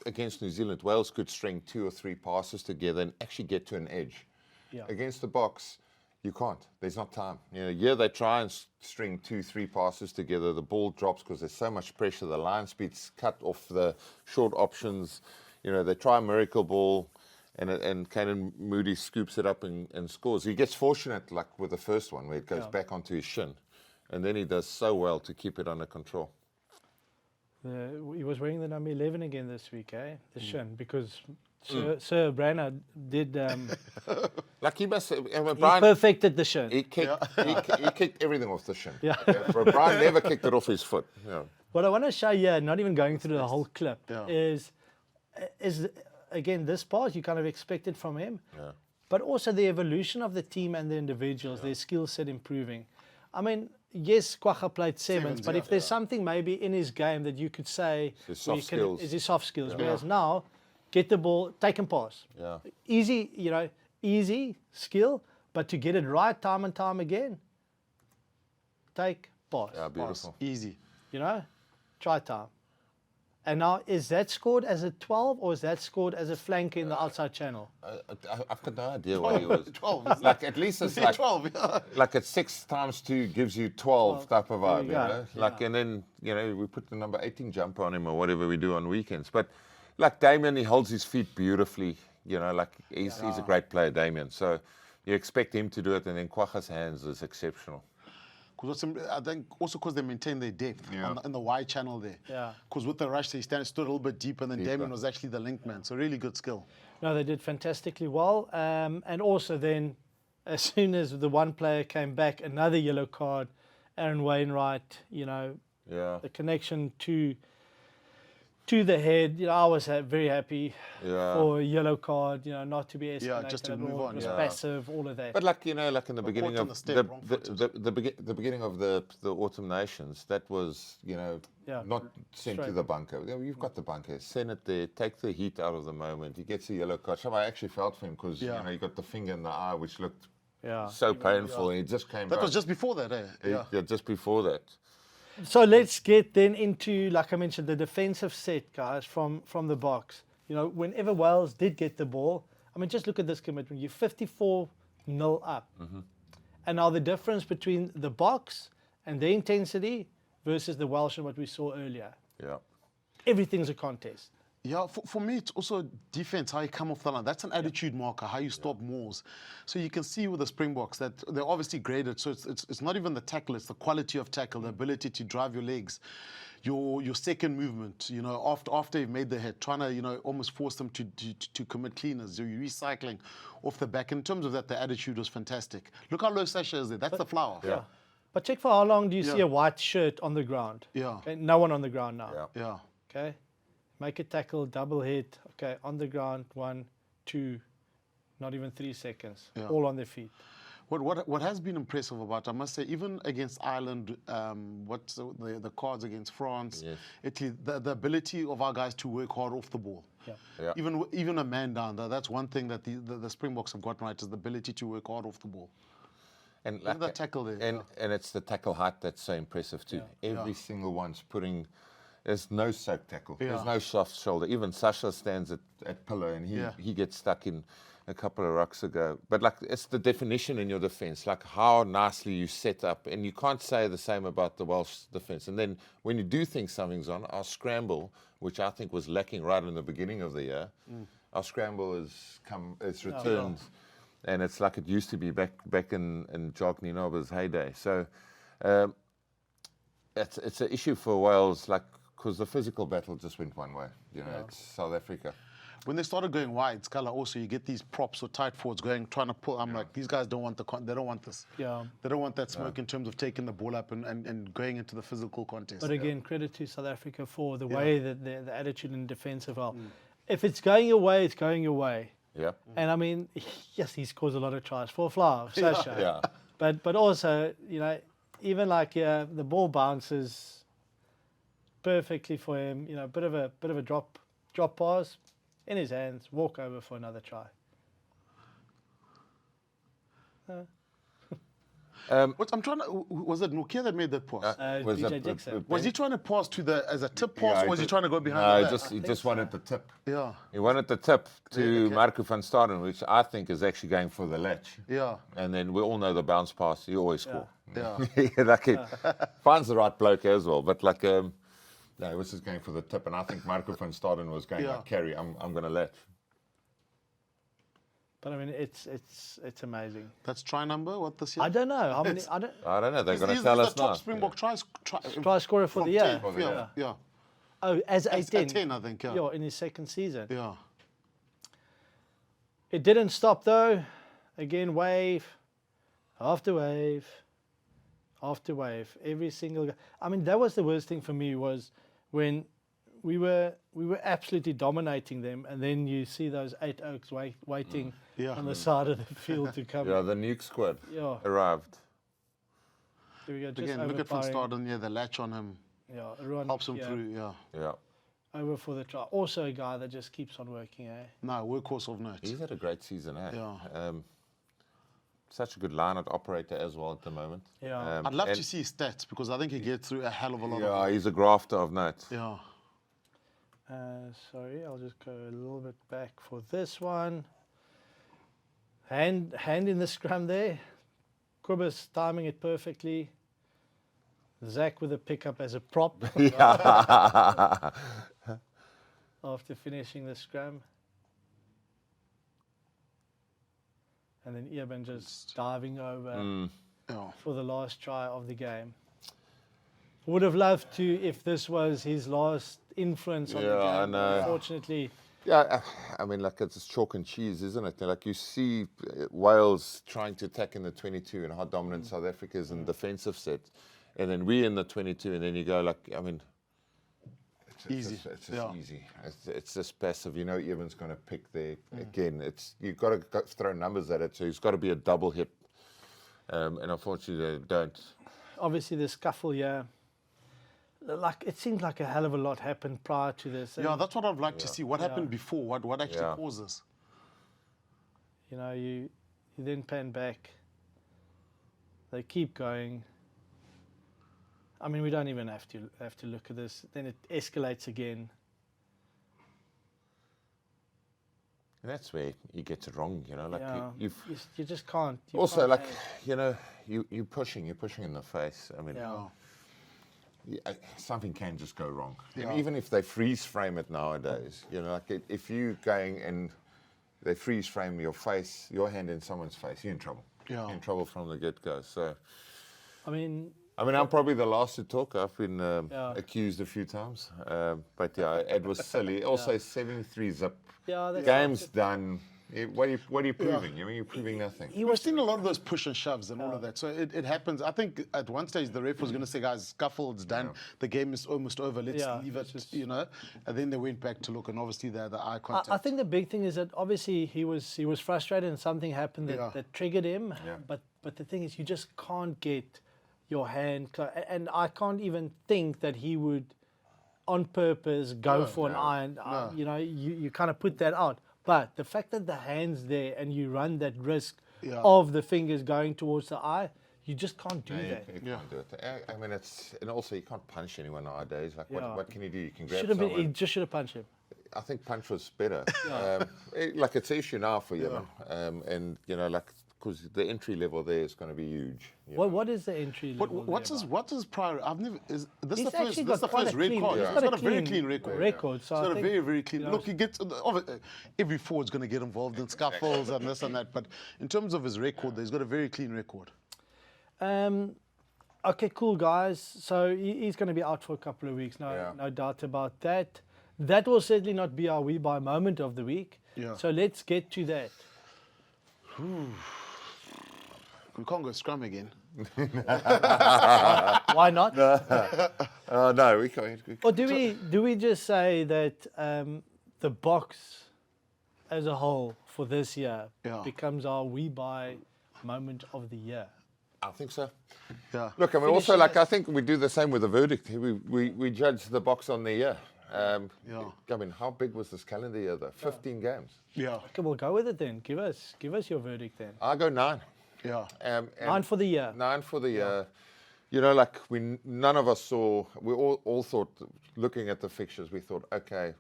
Against New Zealand, Wales could string 2 or 3 passes together and actually get to an edge. Yeah. Against the Boks, you can't. There's not time. They try and string 2, 3 passes together. The ball drops because there's so much pressure. The line speed's cut off the short options. They try a miracle ball. And Canon Moody scoops it up and scores. He gets fortunate, like with the first one, where it goes back onto his shin. And then he does so well to keep it under control. He was wearing the number 11 again this week, the shin, because Sir Branner did... like he must... he perfected the shin. He kicked everything off the shin. Yeah. Brian never kicked it off his foot. Yeah. What I want to show you, not even going through the whole clip, is again, this part you kind of expected from him, but also the evolution of the team and the individuals, their skill set improving. I mean, yes, Kwagga played sevens, but if there's something maybe in his game that you could say is his soft skills. Whereas now, get the ball, take and pass. Yeah. Easy skill, but to get it right time and time again, take, pass. Yeah, beautiful. Pass. Easy. Try time. And now, is that scored as a 12 or is that scored as a flank in the outside channel? I've got no idea what he was. 12. Like, at least it's like 12. Like it's 6 times 2 gives you 12 type of vibe, and then, we put the number 18 jumper on him or whatever we do on weekends. But like Damien, he holds his feet beautifully, he's a great player, Damien. So you expect him to do it, and then Kwagga's hands is exceptional. I think also because they maintain their depth in the wide channel there. Yeah. Because with the rush, they stood a little bit deeper, and then Damien was actually the link man. So really good skill. No, they did fantastically well. And also then, as soon as the one player came back, another yellow card, Aaron Wainwright, the connection to the head, I was very happy for a yellow card, not to be escalated just to move on. It was passive, all of that. But like in the beginning of the beginning of the Autumn Nations, that was not sent to the bunker. You've got the bunker, send it there, take the heat out of the moment. He gets a yellow card. I actually felt for him because he got the finger in the eye, which looked so painful. And he just came back. That was just before that, Yeah, just before that. So let's get then into, like I mentioned, the defensive set, guys, from the Boks. Whenever Wales did get the ball, just look at this commitment. You're 54-0 up. Mm-hmm. And now the difference between the Boks and their intensity versus the Welsh and what we saw earlier. Yeah. Everything's a contest. Yeah, for me, it's also defense, how you come off the line. That's an attitude marker, how you stop Mauls. So you can see with the Springboks that they're obviously graded. So it's not even the tackle, it's the quality of tackle, the ability to drive your legs, your second movement, after you've made the hit, trying to, almost force them to commit cleaners. You're recycling off the back. In terms of that, the attitude was fantastic. Look how low Sacha is there. That's the flower. Yeah. But check for how long do you see a white shirt on the ground? Yeah. Okay, no one on the ground now. Yeah. Okay. Make a tackle, double hit. Okay, on the ground, 1, 2, not even 3 seconds. All on their feet. What has been impressive about, I must say, even against Ireland, the cards against France, Italy, the ability of our guys to work hard off the ball. Yeah. Even a man down, that's one thing that the Springboks have gotten right, is the ability to work hard off the ball. And Look at that tackle there. And it's the tackle height that's so impressive too. Every single one's putting. There's no soak tackle. There's no soft shoulder. Even Sacha stands at pillow and he gets stuck in a couple of rucks ago. But like it's the definition in your defence, like how nicely you set up. And you can't say the same about the Welsh defence. And then when you do think something's on, our scramble, which I think was lacking right in the beginning of the year, our scramble it's returned. And it's like it used to be back in Jock Ninoba's heyday. So it's an issue for Wales, like because the physical battle just went one way. It's South Africa. When they started going wide, Scala, also you get these props or tight forwards trying to pull. I'm like, these guys don't want they don't want this. Yeah. They don't want that smoke in terms of taking the ball up and going into the physical contest. But again, credit to South Africa for the way that the attitude in defence of if it's going your way, it's going your way. Yeah. And I mean, yes, he scores a lot of tries for Fla, Sacha. But also, even like the ball bounces perfectly for him. Bit of a drop pass in his hands, walk over for another try. I'm trying to. Was it Nokia that made that pass? Was DJ Jackson. Was he trying to pass as a tip pass, or was he trying to go behind No, the back? he just wanted the tip. Yeah. He wanted the tip to Marco van Staden, which I think is actually going for the latch. Yeah. And then we all know the bounce pass, you always score. Yeah. He finds the right bloke as well. But like, no, he was just going for the tip. And I think Marco van Staden was going like, carry, I'm going to latch. But I mean, it's amazing. That's try number. What this year? I don't know how many. I don't know. They're going to He's tell the us now. top Springbok try scorer for the year. Yeah. Oh, as 18. 10, I think. Yeah. Yeah, in his second season. Yeah. It didn't stop though. Again, wave after wave after wave. Every single. I mean, that was the worst thing for me was when we were absolutely dominating them, and then you see those 8 Oaks waiting on the side of the field to come. Yeah, the nuke squad arrived. Here we go. Just Again, look at Van Staden, the latch on him. Yeah, everyone Helps him through, Yeah. Over for the try. Also a guy that just keeps on working, eh? No, workhorse of note. He's had a great season, eh? Yeah. Such a good line-out operator as well at the moment. Yeah. I'd love to see his stats because I think he gets through a hell of a lot. Yeah, he's a grafter of note. Yeah. Sorry, I'll just go a little bit back for this one. Hand in the scrum there. Kobus timing it perfectly. Zach with a pickup as a prop. After finishing the scrum. And then Eben just diving over for the last try of the game. Would have loved to if this was his last influence on the game. I know. Unfortunately. Yeah, I mean, like it's chalk and cheese, isn't it? Like you see Wales trying to attack in the 22 and how dominant South Africa is in defensive set. And then we in the 22 and then you go like, I mean, it's just easy. It's just passive. Eben's going to pick there. Again, you've got to throw numbers at it. So he's got to be a double hit. And unfortunately, they don't. Obviously, the scuffle here. Like it seems like a hell of a lot happened prior to this. Yeah, that's what I'd like to see. What happened before? What actually caused this? You then pan back. They keep going. I mean, we don't even have to look at this. Then it escalates again. And that's where you get it wrong, like you just can't. Also, like you're pushing in the face. I mean. Yeah. Something can just go wrong. And even if they freeze frame it nowadays, like if you going and they freeze frame your face, your hand in someone's face, you're in trouble. Yeah. You're in trouble from the get-go. So, I mean, I'm probably the last to talk. I've been accused a few times. But yeah, it was silly. Also, 73 zip. Yeah, game's done. What are you proving? You're proving nothing. We've seen a lot of those push and shoves and all of that. So it happens. I think at one stage the ref was going to say, guys, scuffle, it's done. The game is almost over. Let's leave it, And then they went back to look, and obviously the eye contact. I think the big thing is that obviously he was frustrated and something happened that triggered him. Yeah. But the thing is, you just can't get your hand. And I can't even think that he would, on purpose, go for an iron. You kind of put that out. But the fact that the hand's there and you run that risk of the fingers going towards the eye. You just can't do that. You can't do it. I mean, and also you can't punch anyone nowadays. Like, what can you do? You can grab Should have been. someone. He just should have punched him. I think punch was better. Like, it's an issue now for Yemen. And, you know, like, because the entry level there is going to be huge. What is the entry level? What is prior? I've never. Is this He's the first? actually This got the first quite a red clean- card. he's He's got a got a very clean clean record. So He's I got a think, very, very clean. you know, Look, he gets every forward's going to get involved in scuffles and this and that. But in terms of his record, he's got a very clean record. Okay, cool, guys. So he's going to be out for a couple of weeks. No doubt about that. That will certainly not be our WeBuy moment of the week. Yeah. So let's get to that. We can't go scrum again. Why not? No, we can't. Or do we just say that the Boks as a whole for this year becomes our WeBuy moment of the year? I think so. Yeah. Look, I mean, also, like, I think we do the same with the verdict. We judge the Boks on the year. I mean, how big was this calendar year, though? 15 games. Yeah. Okay, we'll go with it then. Give us your verdict then. I go 9. Yeah. 9 for the year. 9 for the year. You know, like, none of us saw, we all thought, looking at the fixtures, we thought, okay,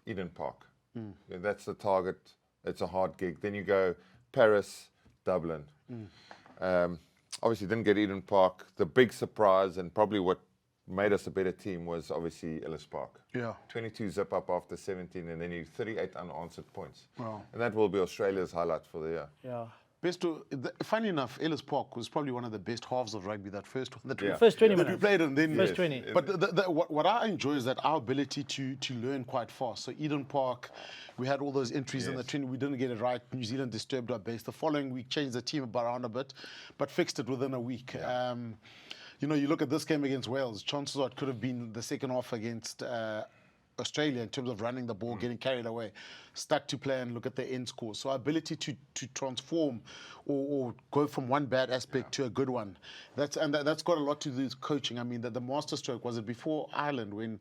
Eden Park. Yeah, that's the target. It's a hard gig. Then you go Paris, Dublin. Obviously didn't get Eden Park. The big surprise, and probably what made us a better team, was obviously Ellis Park. Yeah. 22 zip up after 17, and then you 38 unanswered points. Wow. And that will be Australia's highlight for the year. Yeah. Funny enough, Ellis Park was probably one of the best halves of rugby. That first one, First 20 that we minutes. played, and then First 20. But what I enjoy is that our ability to learn quite fast. So Eden Park, we had all those entries in the training. We didn't get it right. New Zealand disturbed our base. The following week, changed the team around a bit, but fixed it within a week. Yeah. You know, you look at this game against Wales. Chances are it could have been the second half against Australia in terms of running the ball, getting carried away. Stuck to plan, look at the end score. So our ability to transform or go from one bad aspect to a good one, that's got a lot to do with coaching. I mean, the master stroke, was it before Ireland when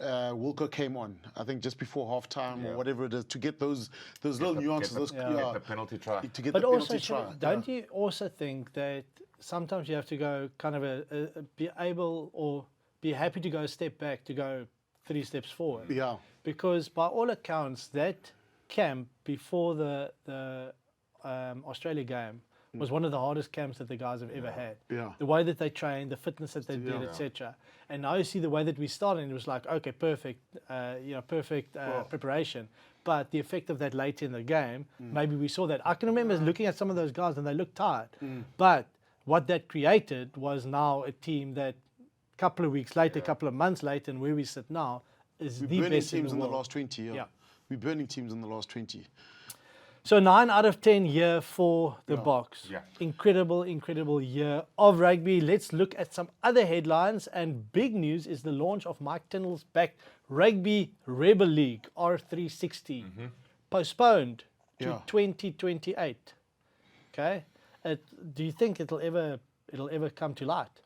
Wilco came on? I think just before halftime or whatever it is, to get those little nuances. Get the penalty try. To get But the also, penalty try. don't you also think that sometimes you have to go kind of be able or be happy to go a step back to go 3 steps forward? Yeah. Because by all accounts, that camp before the Australia game was one of the hardest camps that the guys have ever had. Yeah. The way that they trained, the fitness that they did, etc. And now you see the way that we started, and it was like, okay, perfect, preparation. But the effect of that late in the game, maybe we saw that. I can remember looking at some of those guys, and they looked tired. But what that created was now a team that a couple of weeks later, a couple of months later, and where we sit now, is We're the burning best teams in the the world. last 20. Yeah. We're burning teams in the last 20. So 9 out of 10 year for the Boks. Yeah. Incredible year of rugby. Let's look at some other headlines. And big news is the launch of Mike Tindall's backed Rugby Rebel League, R360, postponed to 2028. Okay. Do you think it'll ever come to light?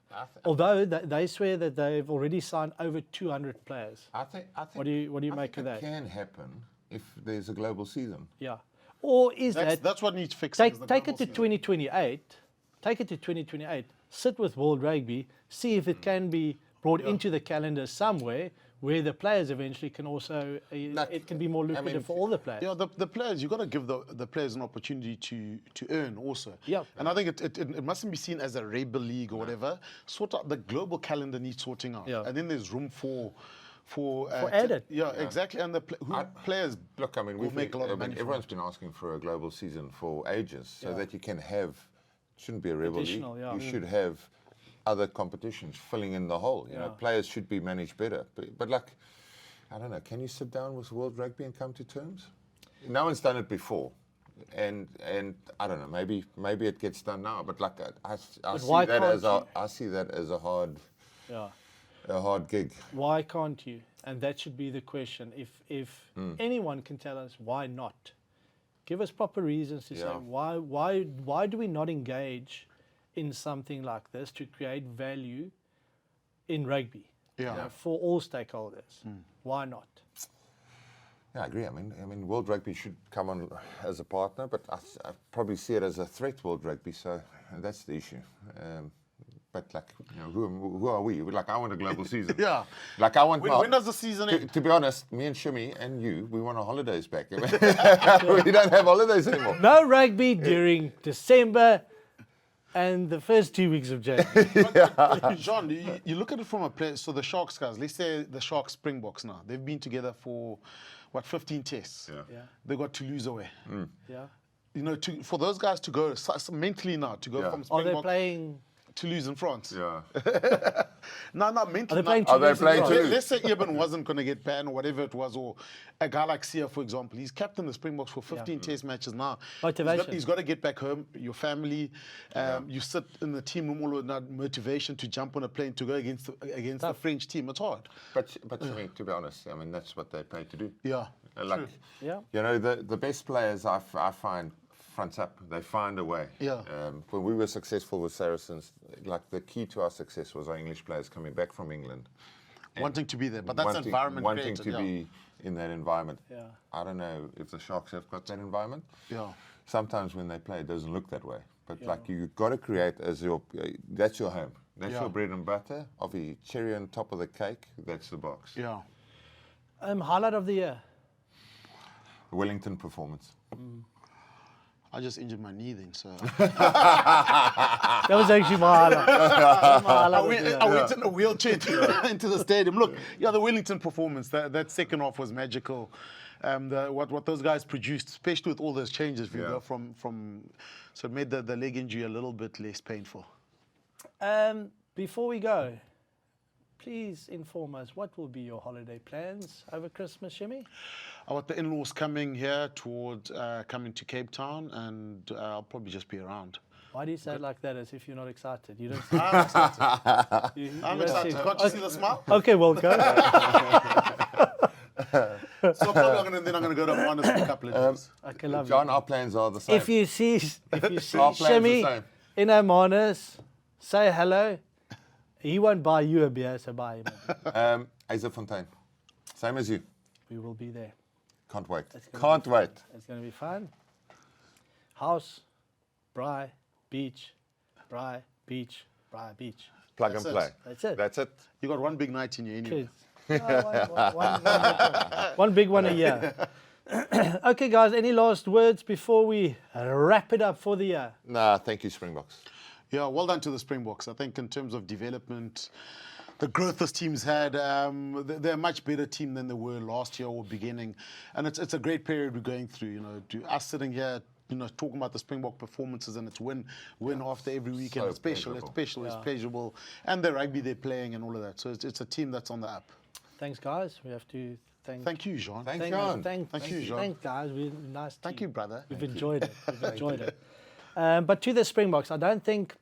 Although they swear that they've already signed over 200 players. I think. What do you make of that? It can happen if there's a global season. Yeah. Or is That's what needs fixing. take it to 2028. Take it to 2028. Sit with World Rugby. See if it can be brought into the calendar somewhere where the players eventually can also. It can be more lucrative for all the players. Yeah, the players, you've got to give the players an opportunity to earn also. Yeah. And I think it mustn't be seen as a Rebel League or whatever. Sort out the global calendar needs sorting out. Yeah. And then there's room for added. Exactly. And players Look, I mean, will make a lot of money. Everyone's been asking for a global season for ages, so that you can have. Shouldn't be a Rebel League. You should have other competitions filling in the hole. You know, players should be managed better. But like, I don't know. Can you sit down with World Rugby and come to terms? No one's done it before, and I don't know. Maybe it gets done now. But like, I see that as a hard. Yeah. A hard gig. Why can't you? And that should be the question. If anyone can tell us why not, give us proper reasons to say why do we not engage in something like this to create value in rugby for all stakeholders? Why not? Yeah, I agree. I mean, World Rugby should come on as a partner, but I probably see it as a threat, World Rugby. So that's the issue. But like, you know, who are we? Like, I want a global season. Yeah. Like, I want. When does the season end? To be honest, me and Shimmy and you, we want our holidays back. We don't have holidays anymore. No rugby during December and the first 2 weeks of January. John, you look at it from a place. So the Sharks guys, let's say the Sharks Springboks now, they've been together for, 15 tests. Yeah. They got Toulouse away. Yeah. You know, for those guys to go mentally now, to go from Are Springbok they playing? Toulouse in France. Yeah. No, mentally. Are they playing Toulouse? Toulouse? Let's say Eben wasn't going to get banned or whatever it was, or a guy like Sia, for example. He's captain the Springboks for 15 test matches now. Motivation. He's got to get back home, your family. You sit in the team room all with that motivation to jump on a plane to go against the French team. It's hard. But to be honest, I mean, that's what they pay to do. Yeah. Like, Yeah. you know, the best players I find fronts up. They find a way. Yeah. When we were successful with Saracens, like the key to our success was our English players coming back from England. Wanting to be there, but that's environment wanting created, to be in that environment. Yeah. I don't know if the Sharks have got that environment. Yeah. Sometimes when they play, it doesn't look that way. But like you've got to create as your, that's your home. That's your bread and butter. Obviously, cherry on top of the cake, that's the Boks. Yeah. Highlight of the year. The Wellington performance. I just injured my knee then, so. That was actually my highlight. I went in a wheelchair into the stadium. Look, the Wellington performance, that second half was magical. What those guys produced, especially with all those changes, so it made the leg injury a little bit less painful. Before we go, please inform us, what will be your holiday plans over Christmas, Shimmy? I got the in-laws coming here towards coming to Cape Town, and I'll probably just be around. Why do you say it like that, as if you're not excited? You don't. I'm excited. I'm excited. Can't you see the smile? Okay, Wilco. So probably I'm going to go to Monas for a couple of days. Okay, lovely. John, our plans are the same. If you see Our plans Shimmy the same. in Omanas, say hello. He won't buy you a beer, so buy him. Fontaine. Same as you. We will be there. Can't wait. gonna Can't wait. It's going to be fun. House, Bri, beach, Bri, beach, Bri, beach. Plug That's and play. That's it. That's it. You got one big night in you anyway. Kids. One big one a year. Okay, guys, any last words before we wrap it up for the year? Nah, thank you, Springboks. Yeah, well done to the Springboks. I think in terms of development, the growth this team's had, they're a much better team than they were last year or beginning. And it's a great period we're going through, to us sitting here, talking about the Springbok performances, and it's win after every weekend. So it's special, pleasurable. It's pleasurable. And the rugby they're playing and all of that. So it's a team that's on the up. Thanks, guys. We have to Thank you, Jean. Thank you, John. Thank you, Jean. Thanks, guys. Nice. Thank you, brother. We've enjoyed it. We've enjoyed it. But to the Springboks, I don't think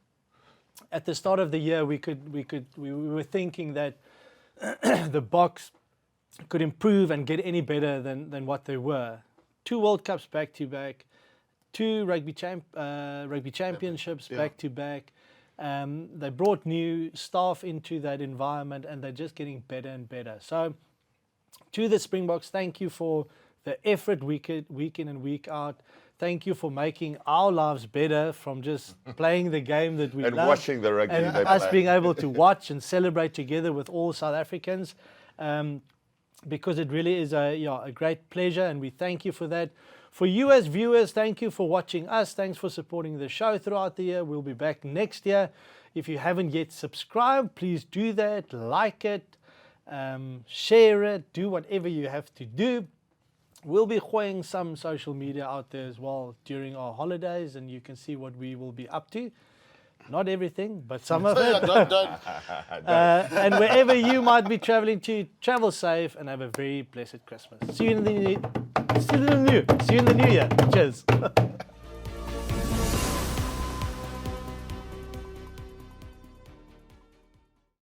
at the start of the year we were thinking that the Boks could improve and get any better than what they were. 2 World Cups back to back, 2 rugby championships back to back. They brought new staff into that environment, and they're just getting better and better. So to the Springboks, thank you for the effort week in and week out. Thank you for making our lives better from just playing the game that we And love. watching the rugby and they us play. being able to watch and celebrate together with all South Africans, because it really is a great pleasure, and we thank you for that. For you as viewers, thank you for watching us. Thanks for supporting the show throughout the year. We'll be back next year. If you haven't yet subscribed, please do that. Like it, share it, do whatever you have to do. We'll be showing some social media out there as well during our holidays, and you can see what we will be up to. Not everything, but some of it. And wherever you might be traveling to, travel safe and have a very blessed Christmas. See you in the new year. Cheers.